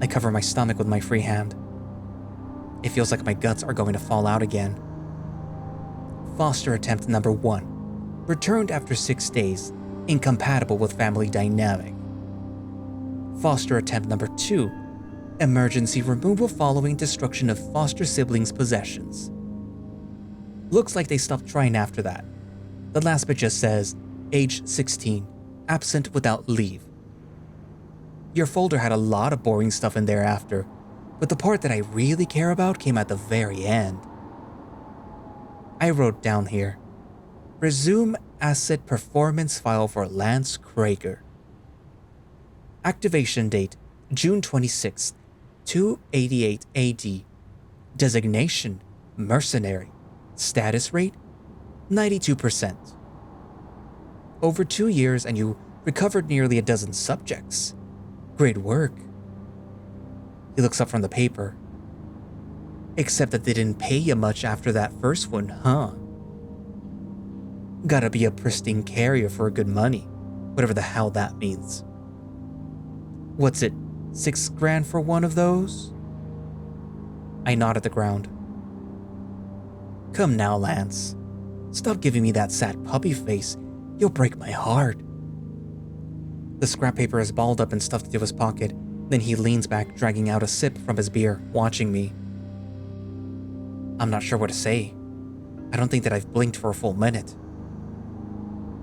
Speaker 1: I cover my stomach with my free hand. It feels like my guts are going to fall out again. Foster attempt number 1. Returned after 6 days, incompatible with family dynamic. Foster attempt number 2. Emergency removal following destruction of foster siblings' possessions. Looks like they stopped trying after that. The last bit just says, age 16, absent without leave. Your folder had a lot of boring stuff in there after, but the part that I really care about came at the very end. I wrote down here, resume asset performance file for Lance Krager. Activation date, June 26, 288 AD. Designation, mercenary. Status rate, 92%. Over 2 years and you recovered nearly a dozen subjects. Great work. He looks up from the paper. Except that they didn't pay you much after that first one, huh? Gotta be a pristine carrier for good money, whatever the hell that means. What's it, 6 grand for one of those? I nod at the ground. Come now, Lance. Stop giving me that sad puppy face. You'll break my heart. The scrap paper is balled up and stuffed into his pocket. Then he leans back, dragging out a sip from his beer, watching me. I'm not sure what to say. I don't think that I've blinked for a full minute.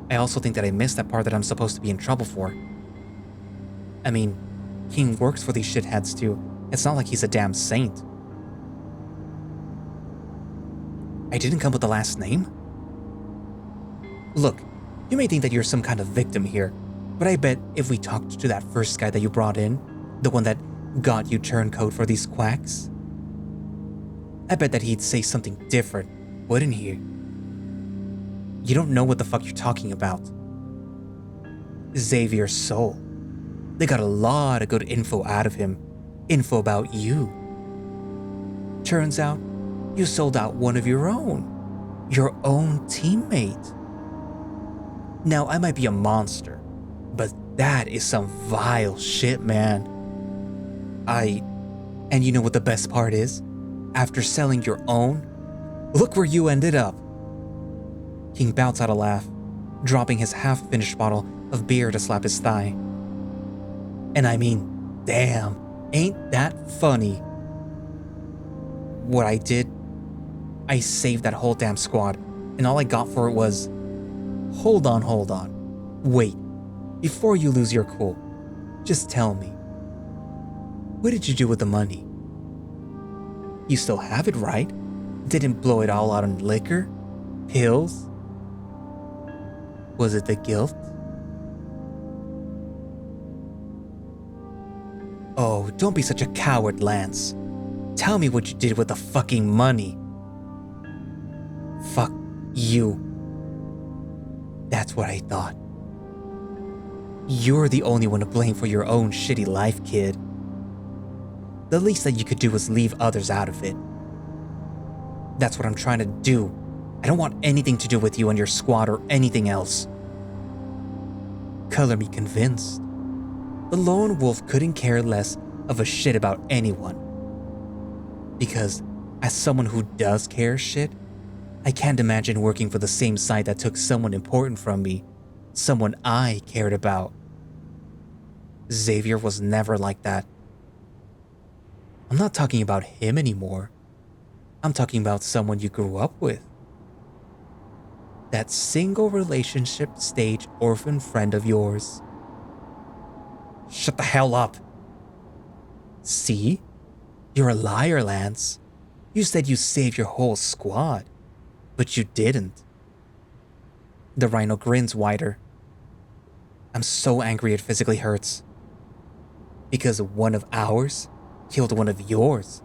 Speaker 1: I also think that I missed that part that I'm supposed to be in trouble for. I mean, King works for these shitheads too. It's not like he's a damn saint. I didn't come with the last name? Look, you may think that you're some kind of victim here, but I bet if we talked to that first guy that you brought in, the one that got you turncoat for these quacks, I bet that he'd say something different, wouldn't he? You don't know what the fuck you're talking about. Xavier's soul. They got a lot of good info out of him. Info about you. Turns out, you sold out one of your own. Your own teammate. Now, I might be a monster, but that is some vile shit, man. And you know what the best part is? After selling your own, look where you ended up. King bouts out a laugh, dropping his half-finished bottle of beer to slap his thigh. And I mean, damn, ain't that funny? What I did, I saved that whole damn squad, and all I got for it was, hold on. Wait, before you lose your cool, just tell me, what did you do with the money? You still have it, right? Didn't blow it all out on liquor? Pills? Was it the guilt? Oh, don't be such a coward, Lance. Tell me what you did with the fucking money. Fuck you. That's what I thought. You're the only one to blame for your own shitty life, kid. The least that you could do was leave others out of it. That's what I'm trying to do. I don't want anything to do with you and your squad or anything else. Color me convinced. The lone wolf couldn't care less of a shit about anyone. Because, as someone who does care shit, I can't imagine working for the same side that took someone important from me, someone I cared about. Xavier was never like that. I'm not talking about him anymore. I'm talking about someone you grew up with. That single relationship stage orphan friend of yours. Shut the hell up. See? You're a liar, Lance. You said you saved your whole squad, but you didn't. The rhino grins wider. I'm so angry it physically hurts. Because one of ours killed one of yours.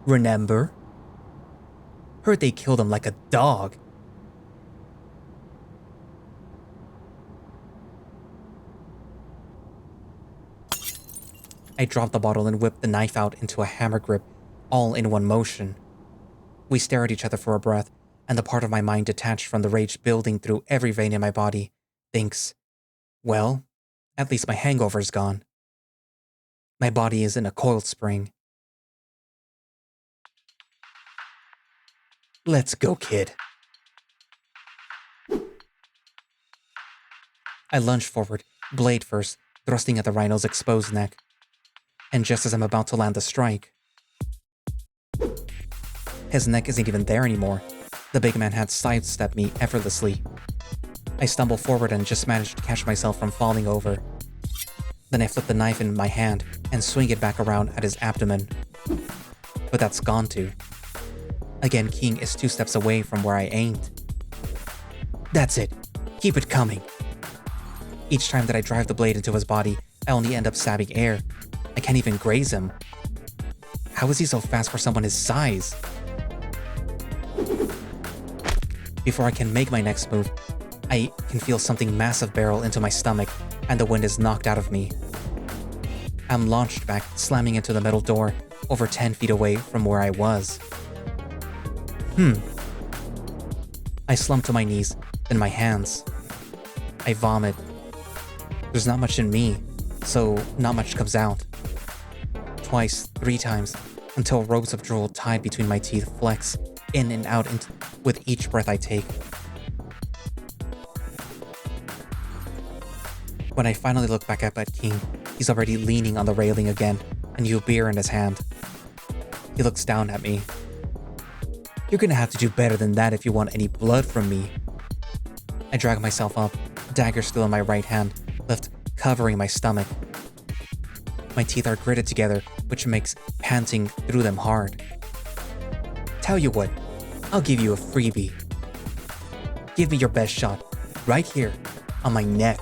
Speaker 1: Remember? Heard they killed him like a dog. I drop the bottle and whip the knife out into a hammer grip, all in one motion. We stare at each other for a breath, and the part of my mind detached from the rage building through every vein in my body thinks, well, at least my hangover's gone. My body is in a coiled spring. Let's go, kid. I lunge forward, blade first, thrusting at the rhino's exposed neck. And just as I'm about to land the strike, his neck isn't even there anymore. The big man had sidestepped me effortlessly. I stumble forward and just managed to catch myself from falling over. Then I flip the knife in my hand and swing it back around at his abdomen. But that's gone too. Again, King is 2 steps away from where I aimed. That's it. Keep it coming. Each time that I drive the blade into his body, I only end up stabbing air. I can't even graze him. How is he so fast for someone his size? Before I can make my next move, I can feel something massive barrel into my stomach, and the wind is knocked out of me. I'm launched back, slamming into the metal door, over 10 feet away from where I was. I slump to my knees, then my hands. I vomit. There's not much in me, so not much comes out. Twice, 3 times, until ropes of drool tied between my teeth flex in and out with each breath I take. When I finally look back up at King, he's already leaning on the railing again, a new beer in his hand. He looks down at me. You're gonna have to do better than that if you want any blood from me. I drag myself up, dagger still in my right hand, left covering my stomach. My teeth are gritted together, which makes panting through them hard. Tell you what, I'll give you a freebie. Give me your best shot, right here, on my neck.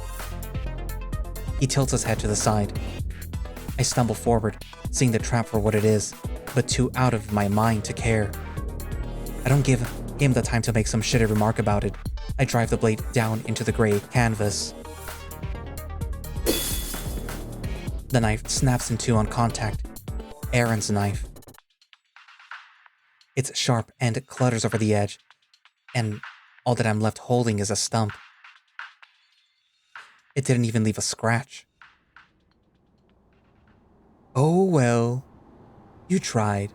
Speaker 1: He tilts his head to the side. I stumble forward, seeing the trap for what it is, but too out of my mind to care. I don't give him the time to make some shitty remark about it. I drive the blade down into the gray canvas. The knife snaps in two on contact. Aaron's knife. It's sharp and it clutters over the edge, and all that I'm left holding is a stump. It didn't even leave a scratch. Oh well. You tried.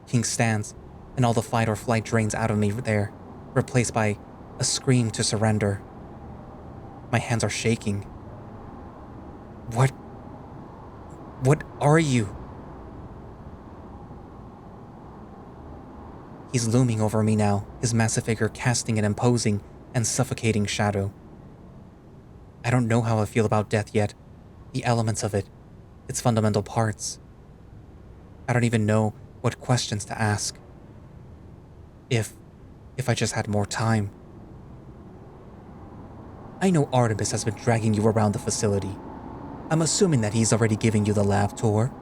Speaker 1: King stands, and all the fight or flight drains out of me there, replaced by a scream to surrender. My hands are shaking. What are you? He's looming over me now, his massive figure casting an imposing and suffocating shadow. I don't know how I feel about death yet, the elements of it, its fundamental parts. I don't even know what questions to ask. If I just had more time. I know Artemis has been dragging you around the facility. I'm assuming that he's already giving you the lab tour.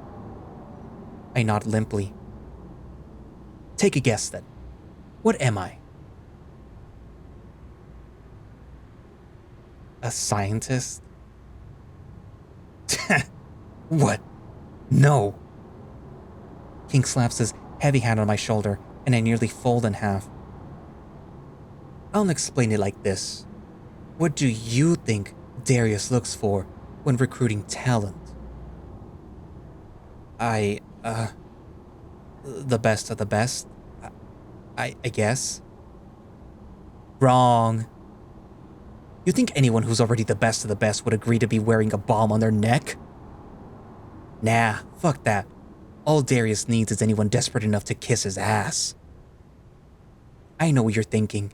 Speaker 1: I nod limply. Take a guess then. What am I? A scientist? What? No. King slaps his heavy hand on my shoulder, and I nearly fold in half. I'll explain it like this. What do you think Darius looks for when recruiting talent? The best of the best? I guess. Wrong. You think anyone who's already the best of the best would agree to be wearing a bomb on their neck? Nah, fuck that. All Darius needs is anyone desperate enough to kiss his ass. I know what you're thinking.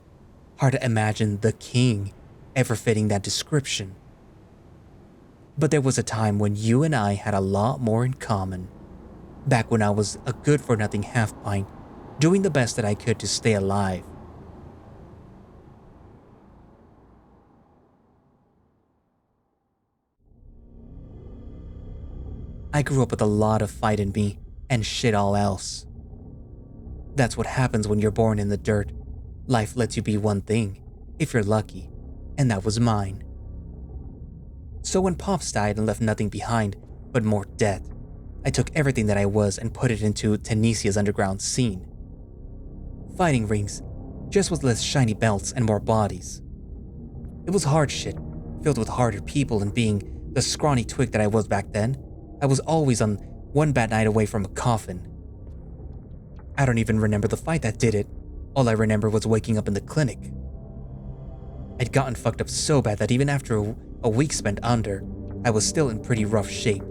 Speaker 1: Hard to imagine the king ever fitting that description. But there was a time when you and I had a lot more in common. Back when I was a good-for-nothing half-pint, doing the best that I could to stay alive. I grew up with a lot of fight in me and shit all else. That's what happens when you're born in the dirt. Life lets you be one thing, if you're lucky, and that was mine. So when Pops died and left nothing behind but more debt, I took everything that I was and put it into Tenesia's underground scene. Fighting rings, just with less shiny belts and more bodies. It was hard shit, filled with harder people, and being the scrawny twig that I was back then, I was always on one bad night away from a coffin. I don't even remember the fight that did it. All I remember was waking up in the clinic. I'd gotten fucked up so bad that even after a week spent under, I was still in pretty rough shape.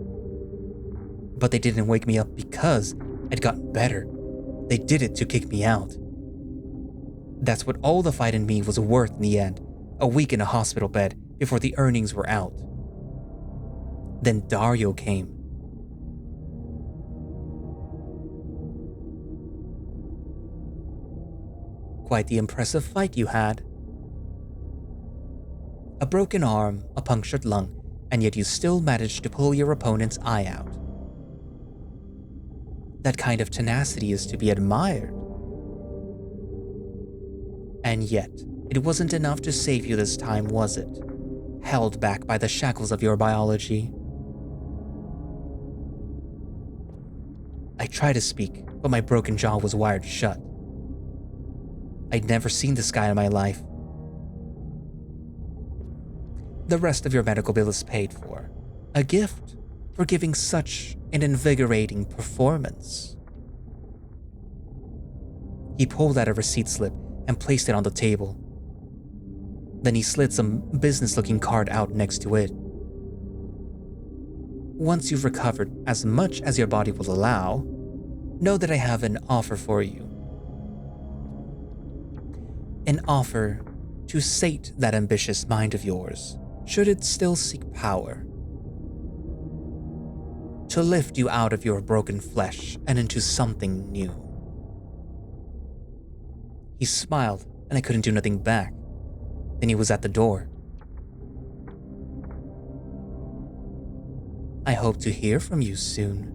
Speaker 1: But they didn't wake me up because I'd gotten better. They did it to kick me out. That's what all the fight in me was worth in the end, a week in a hospital bed before the earnings were out. Then Dario came. Quite the impressive fight you had. A broken arm, a punctured lung, and yet you still managed to pull your opponent's eye out. That kind of tenacity is to be admired. And yet, it wasn't enough to save you this time, was it? Held back by the shackles of your biology. I tried to speak, but my broken jaw was wired shut. I'd never seen this guy in my life. The rest of your medical bill is paid for. A gift for giving such an invigorating performance. He pulled out a receipt slip and placed it on the table. Then he slid some business-looking card out next to it. Once you've recovered as much as your body will allow, know that I have an offer for you. An offer to sate that ambitious mind of yours, should it still seek power. To lift you out of your broken flesh and into something new. He smiled, and I couldn't do nothing back. Then he was at the door. I hope to hear from you soon.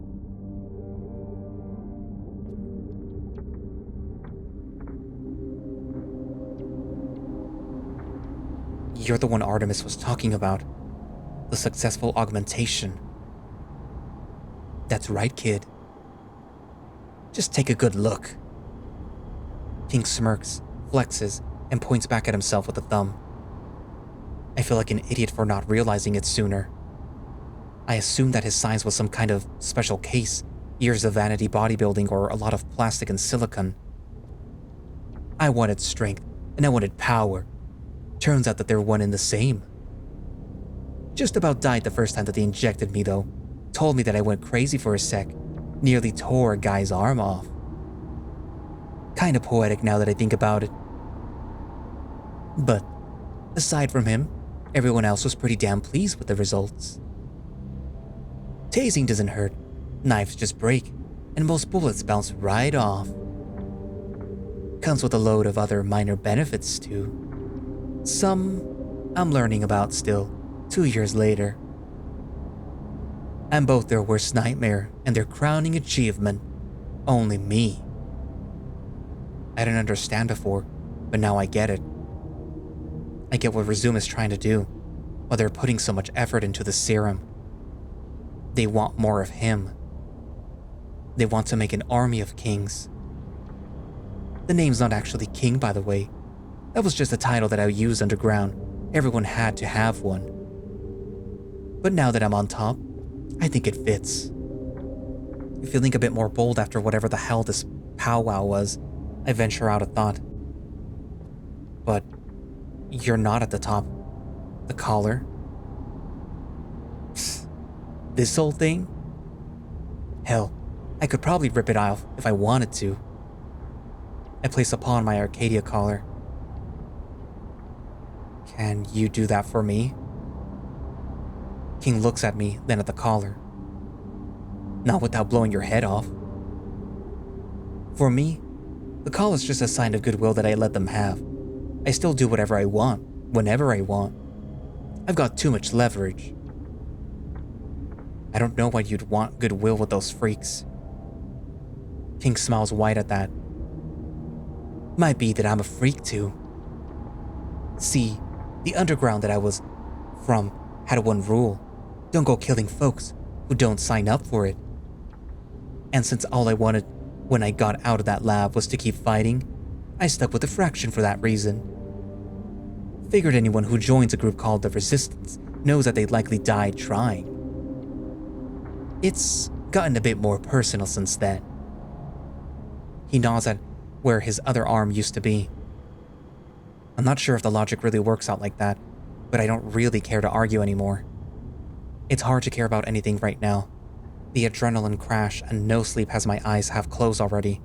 Speaker 1: You're the one Artemis was talking about. The successful augmentation. That's right, kid. Just take a good look. King smirks, flexes, and points back at himself with a thumb. I feel like an idiot for not realizing it sooner. I assumed that his size was some kind of special case, years of vanity bodybuilding, or a lot of plastic and silicone. I wanted strength, and I wanted power. Turns out that they're one and the same. Just about died the first time that they injected me though. Told me that I went crazy for a sec. Nearly tore a guy's arm off. Kinda poetic now that I think about it. But, aside from him, everyone else was pretty damn pleased with the results. Tasing doesn't hurt, knives just break, and most bullets bounce right off. Comes with a load of other minor benefits too. Some I'm learning about still, 2 years later. I'm both their worst nightmare and their crowning achievement. Only me. I didn't understand before, but now I get it. I get what Resume is trying to do, why they're putting so much effort into the serum. They want more of him. They want to make an army of kings. The name's not actually King, by the way. That was just a title that I used underground. Everyone had to have one. But now that I'm on top, I think it fits. Feeling a bit more bold after whatever the hell this powwow was, I venture out a thought. But you're not at the top. The collar. This whole thing? Hell, I could probably rip it off if I wanted to. I place a paw on my Arcadia collar. Can you do that for me? King looks at me, then at the collar. Not without blowing your head off. For me, the collar's just a sign of goodwill that I let them have. I still do whatever I want, whenever I want. I've got too much leverage. I don't know why you'd want goodwill with those freaks. King smiles wide at that. Might be that I'm a freak too. See, the underground that I was from had one rule. Don't go killing folks who don't sign up for it. And since all I wanted when I got out of that lab was to keep fighting, I stuck with the fraction for that reason. Figured anyone who joins a group called the Resistance knows that they'd likely die trying. It's gotten a bit more personal since then. He nods at where his other arm used to be. I'm not sure if the logic really works out like that, but I don't really care to argue anymore. It's hard to care about anything right now. The adrenaline crash and no sleep has my eyes half closed already.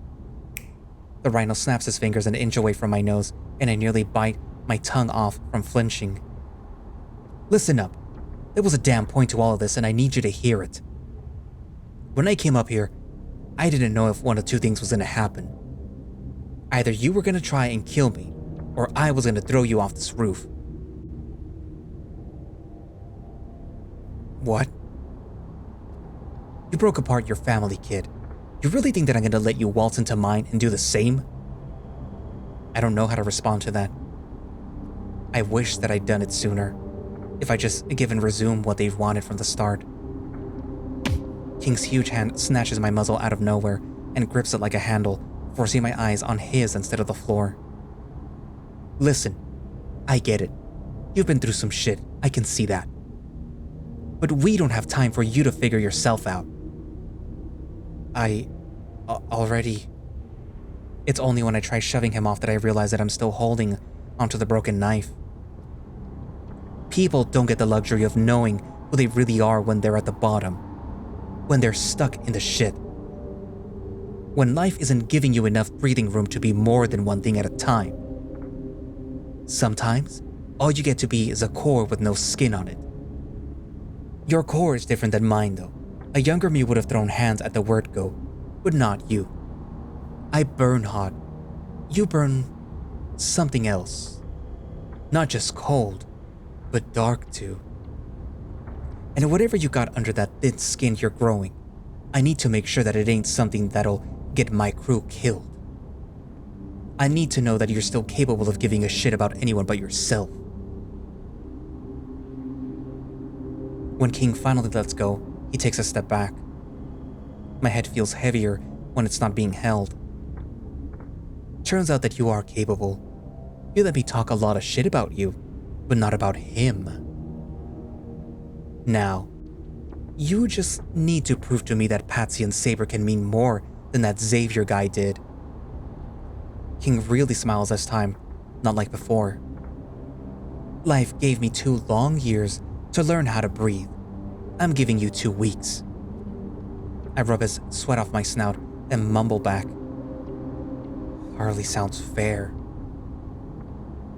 Speaker 1: The rhino snaps his fingers an inch away from my nose, and I nearly bite my tongue off from flinching. Listen up. There was a damn point to all of this, and I need you to hear it. When I came up here, I didn't know if one of two things was gonna happen. Either you were gonna try and kill me, or I was gonna throw you off this roof. What? You broke apart your family, kid. You really think that I'm gonna let you waltz into mine and do the same? I don't know how to respond to that. I wish that I'd done it sooner, if I just given Resume what they've wanted from the start. King's huge hand snatches my muzzle out of nowhere and grips it like a handle, forcing my eyes on his instead of the floor. Listen, I get it. You've been through some shit, I can see that. But we don't have time for you to figure yourself out. Already... It's only when I try shoving him off that I realize that I'm still holding onto the broken knife. People don't get the luxury of knowing who they really are when they're at the bottom. When they're stuck in the shit. When life isn't giving you enough breathing room to be more than one thing at a time. Sometimes, all you get to be is a core with no skin on it. Your core is different than mine though. A younger me would have thrown hands at the word go, but not you. I burn hot. You burn something else. Not just cold, but dark too. And whatever you got under that thin skin you're growing, I need to make sure that it ain't something that'll get my crew killed. I need to know that you're still capable of giving a shit about anyone but yourself. When King finally lets go, he takes a step back. My head feels heavier when it's not being held. Turns out that you are capable. You let me talk a lot of shit about you, but not about him. Now, You just need to prove to me that Patsy and Saber can mean more than that Xavier guy did. King really smiles this time, not like before. Life gave me 2 long years to learn how to breathe. I'm giving you 2 weeks. I rub his sweat off my snout and mumble back. Hardly sounds fair.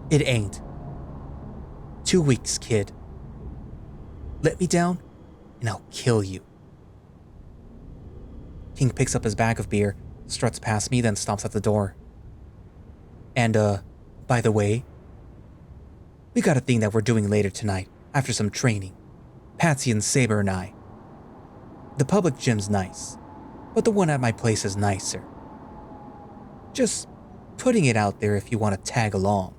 Speaker 1: It ain't. 2 weeks, kid. Let me down, and I'll kill you. King picks up his bag of beer, struts past me, then stops at the door. And, by the way, we got a thing that we're doing later tonight, after some training. Patsy and Saber and I. The public gym's nice, but the one at my place is nicer. Just putting it out there if you want to tag along.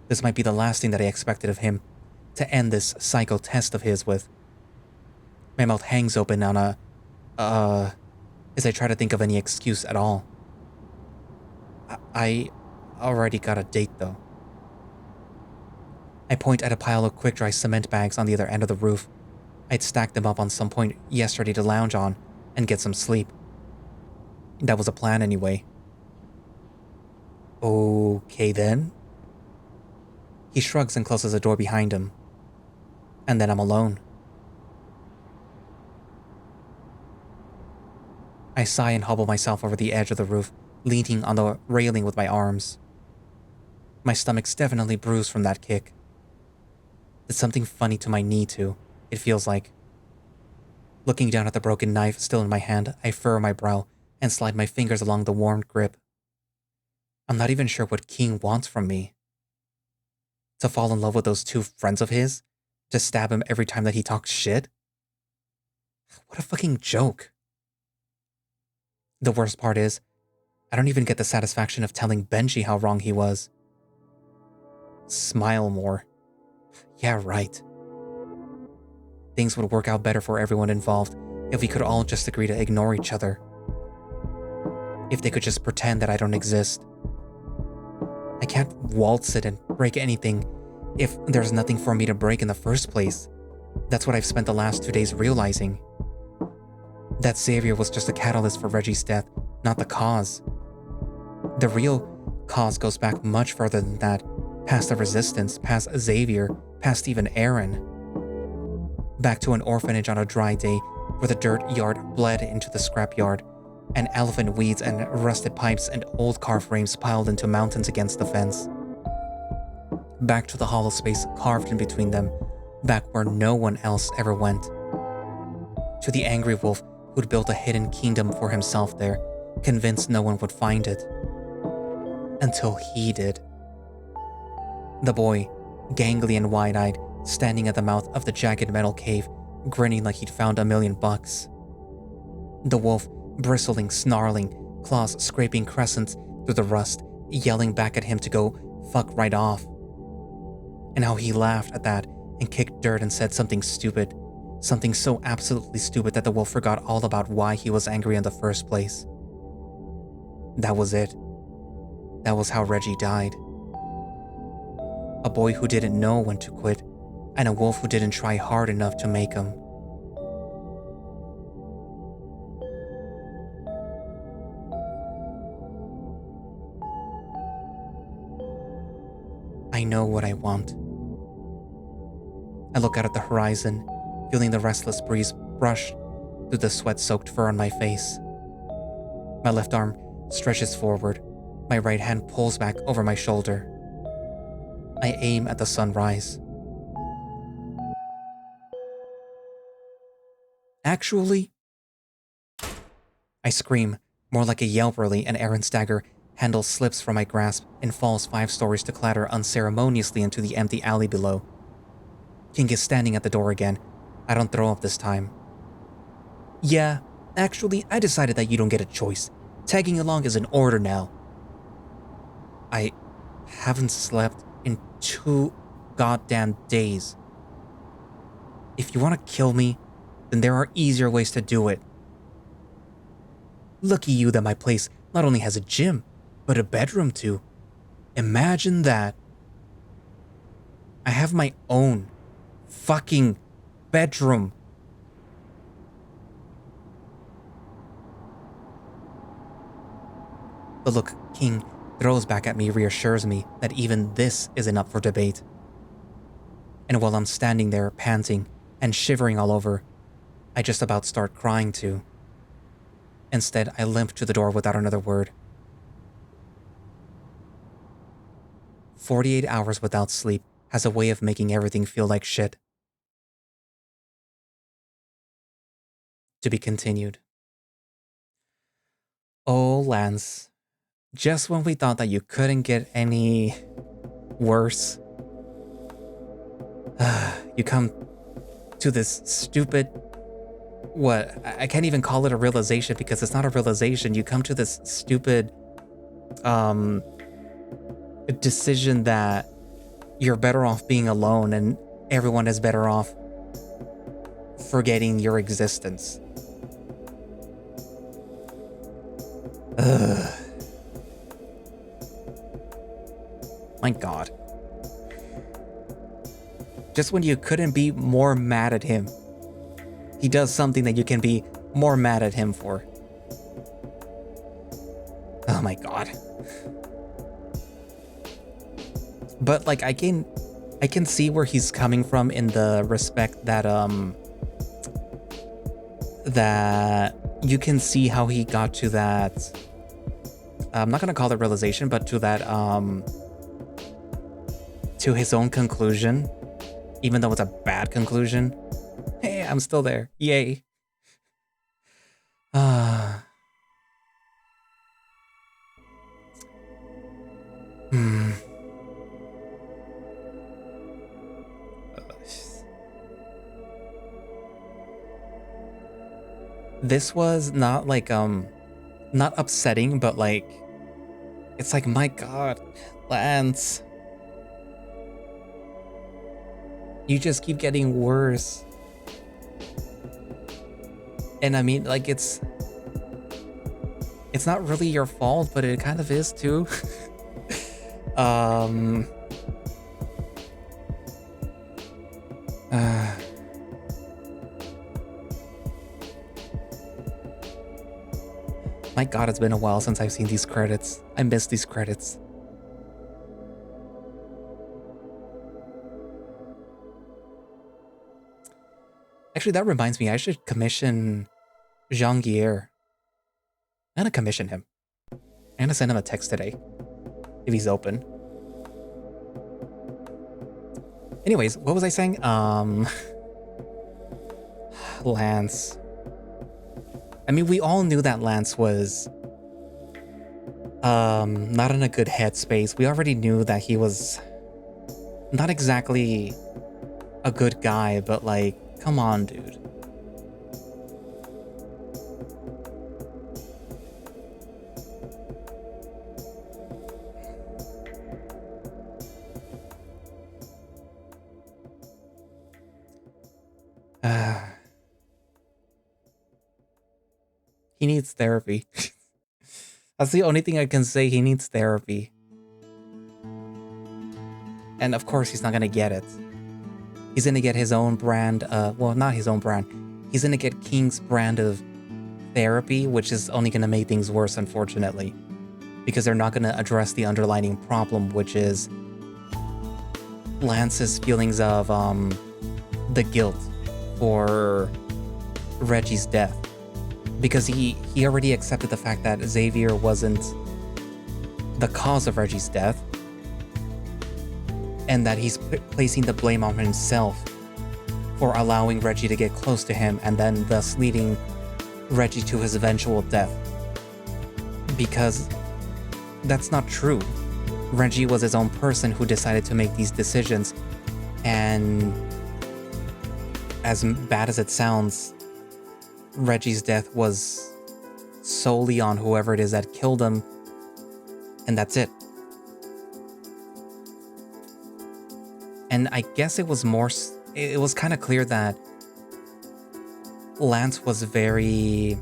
Speaker 1: This might be the last thing that I expected of him to end this psycho test of his with. My mouth hangs open on as I try to think of any excuse at all. I already got a date though. I point at a pile of quick-dry cement bags on the other end of the roof. I'd stacked them up on some point yesterday to lounge on and get some sleep. That was a plan anyway. Okay then. He shrugs and closes the door behind him. And then I'm alone. I sigh and hobble myself over the edge of the roof, leaning on the railing with my arms. My stomach's definitely bruised from that kick. There's something funny to my knee too, it feels like. Looking down at the broken knife still in my hand, I furrow my brow and slide my fingers along the worn grip. I'm not even sure what King wants from me. To fall in love with those 2 friends of his? To stab him every time that he talks shit? What a fucking joke. The worst part is, I don't even get the satisfaction of telling Benji how wrong he was. Smile more. Yeah, right. Things would work out better for everyone involved if we could all just agree to ignore each other. If they could just pretend that I don't exist. I can't waltz it and break anything if there's nothing for me to break in the first place. That's what I've spent the last 2 days realizing. That Xavier was just a catalyst for Reggie's death, not the cause. The real cause goes back much further than that, past the Resistance, past Xavier, past even Aaron. Back to an orphanage on a dry day where the dirt yard bled into the scrapyard, and elephant weeds and rusted pipes and old car frames piled into mountains against the fence. Back to the hollow space carved in between them, back where no one else ever went. To the angry wolf who'd built a hidden kingdom for himself there, convinced no one would find it. Until he did. The boy, gangly and wide-eyed, standing at the mouth of the jagged metal cave, grinning like he'd found $1,000,000. The wolf, bristling, snarling, claws scraping crescents through the rust, yelling back at him to go fuck right off. And how he laughed at that and kicked dirt and said something stupid, something so absolutely stupid that the wolf forgot all about why he was angry in the first place. That was it. That was how Reggie died. A boy who didn't know when to quit, and a wolf who didn't try hard enough to make him. I know what I want. I look out at the horizon, feeling the restless breeze brush through the sweat-soaked fur on my face. My left arm stretches forward, my right hand pulls back over my shoulder. I aim at the sunrise. Actually, I scream, more like a yell really, and Aaron's dagger handle slips from my grasp and falls 5 stories to clatter unceremoniously into the empty alley below. King is standing at the door again. I don't throw up this time. Yeah, actually, I decided that you don't get a choice. Tagging along is an order now. I haven't slept in 2 goddamn days. If you want to kill me, then there are easier ways to do it. Lucky you that my place not only has a gym, but a bedroom too. Imagine that. I have my own fucking bedroom. The look King throws back at me reassures me that even this isn't up for debate. And while I'm standing there panting and shivering all over, I just about start crying too. Instead, I limp to the door without another word. 48 hours without sleep has a way of making everything feel like shit. To be continued. Oh, Lance. Just when we thought that you couldn't get any worse, you come to this stupid... What? I can't even call it a realization because it's not a realization. You come to this stupid decision that you're better off being alone and everyone is better off forgetting your existence. Ugh. My God. Just when you couldn't be more mad at him, he does something that you can be more mad at him for. Oh my God. But like I can see where he's coming from in the respect that that you can see how he got to that. I'm not gonna call it realization, but to that to his own conclusion, even though it's a bad conclusion. Hey, I'm still there. Yay. This was not like not upsetting, but like it's like, my God, Lance, you just keep getting worse. And I mean, like, it's not really your fault, but it kind of is too. My God, it's been a while since I've seen these credits. I miss these credits. Actually, that reminds me, I should commission Zhangir. I'm gonna commission him. I'm gonna send him a text today, if he's open. Anyways, what was I saying? Lance. I mean, we all knew that Lance was not in a good headspace. We already knew that he was not exactly a good guy, but like, come on, dude. He needs therapy. That's the only thing I can say. He needs therapy. And of course, he's not gonna get it. He's gonna get his own brand, well, not his own brand. He's gonna get King's brand of therapy, which is only gonna make things worse, unfortunately. Because they're not gonna address the underlying problem, which is Lance's feelings of the guilt for Reggie's death. Because he already accepted the fact that Xavier wasn't the cause of Reggie's death, and that he's placing the blame on himself for allowing Reggie to get close to him and then thus leading Reggie to his eventual death. Because that's not true. Reggie was his own person who decided to make these decisions, and as bad as it sounds, Reggie's death was solely on whoever it is that killed him, and that's it. And I guess it was kind of clear that Lance was very...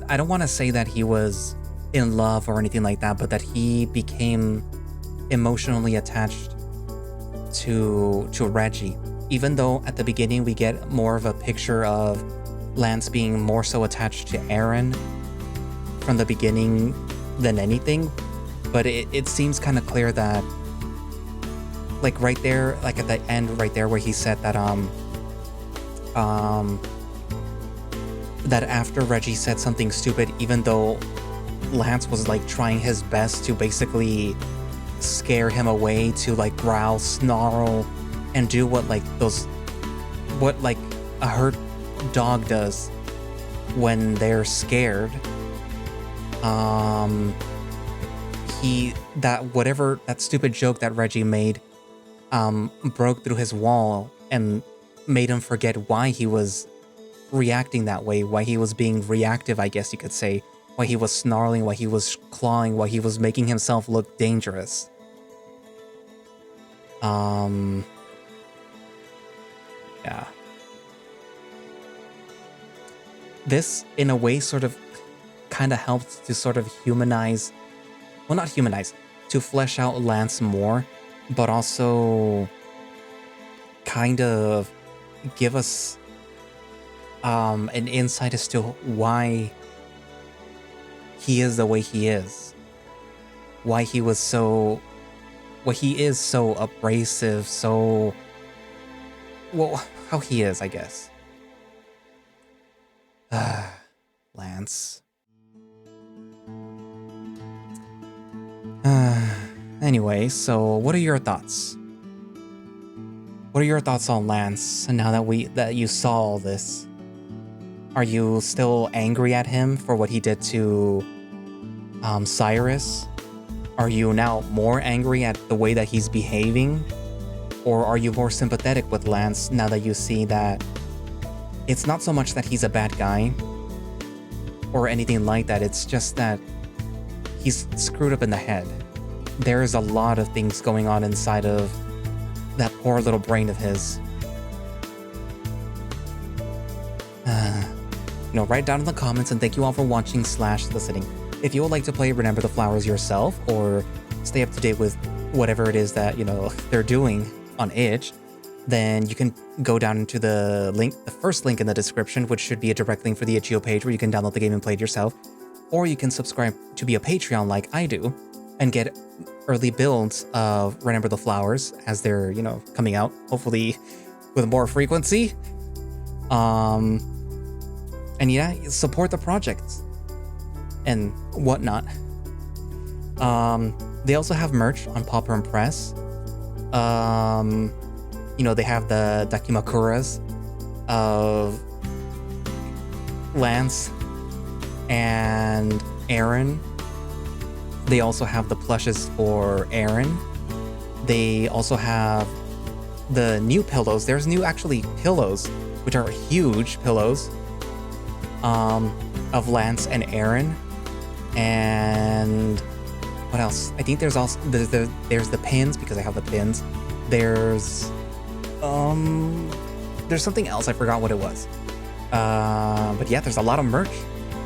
Speaker 1: I don't want to say that he was in love or anything like that, but that he became emotionally attached to Reggie. even though at the beginning we get more of a picture of Lance being more so attached to Aaron from the beginning than anything, but it seems kind of clear that, like right there, like at the end right there where he said that that after Reggie said something stupid, even though Lance was like trying his best to basically scare him away, to like growl, snarl, and do what like a hurt dog does when they're scared. That stupid joke that Reggie made broke through his wall and made him forget why he was reacting that way, why he was being reactive, I guess you could say, why he was snarling, why he was clawing, why he was making himself look dangerous. Yeah. This, in a way, sort of kind of helped to sort of humanize, well, not humanize, to flesh out Lance more, but also kind of give us an insight as to why he is the way he is. Why he is so abrasive, how he is, I guess. Lance. Anyway, so what are your thoughts? What are your thoughts on Lance now that you saw all this? Are you still angry at him for what he did to Cyrus? Are you now more angry at the way that he's behaving? Or are you more sympathetic with Lance now that you see that it's not so much that he's a bad guy or anything like that, it's just that he's screwed up in the head. There is a lot of things going on inside of that poor little brain of his. Write down in the comments, and thank you all for watching / listening. If you would like to play Remember the Flowers yourself, or stay up to date with whatever it is that, they're doing on itch, then you can go down into the first link in the description, which should be a direct link for the itch.io page where you can download the game and play it yourself. Or you can subscribe to be a Patreon like I do and get early builds of Remember the Flowers as they're, coming out, hopefully with more frequency. And yeah, support the project and whatnot. They also have merch on Pauper and Press. They have the Dakimakuras of Lance and Aaron. They also have the plushes for Aaron. They also have the new pillows. There's new actually pillows, which are huge pillows, of Lance and Aaron. And what else? I think there's also there's the pins, because I have the pins. There's something else, I forgot what it was. But yeah, there's a lot of merch.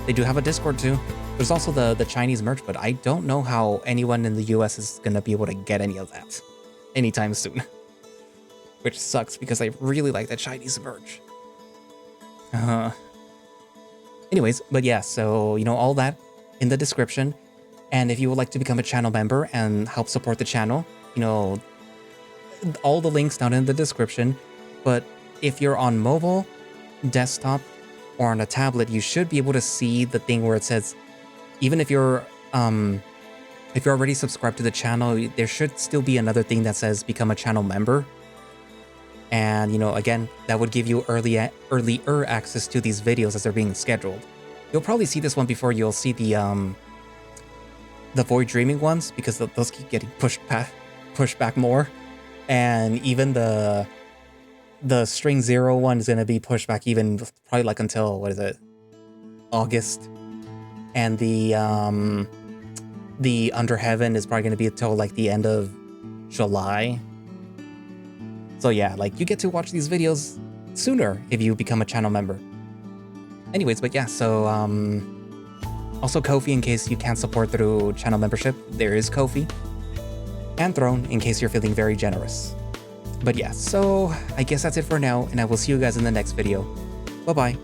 Speaker 1: They do have a Discord too. There's also the Chinese merch, but I don't know how anyone in the US is gonna be able to get any of that anytime soon. Which sucks, because I really like the Chinese merch. Anyways, but yeah, so all that in the description. And if you would like to become a channel member and help support the channel, all the links down in the description. But if you're on mobile, desktop, or on a tablet, you should be able to see the thing where it says, even if you're already subscribed to the channel, there should still be another thing that says become a channel member. And again, that would give you earlier access to these videos as they're being scheduled. You'll probably see this one before you'll see the Void Dreaming ones, because those keep getting pushed back more. And even the String Zero one is going to be pushed back even probably like until, August. And the Under Heaven is probably going to be until like the end of July. So yeah, you get to watch these videos sooner if you become a channel member. Anyways, but yeah, so also Ko-fi, in case you can't support through channel membership, there is Ko-fi. And Throne, in case you're feeling very generous. But yeah, so I guess that's it for now, and I will see you guys in the next video. Bye-bye.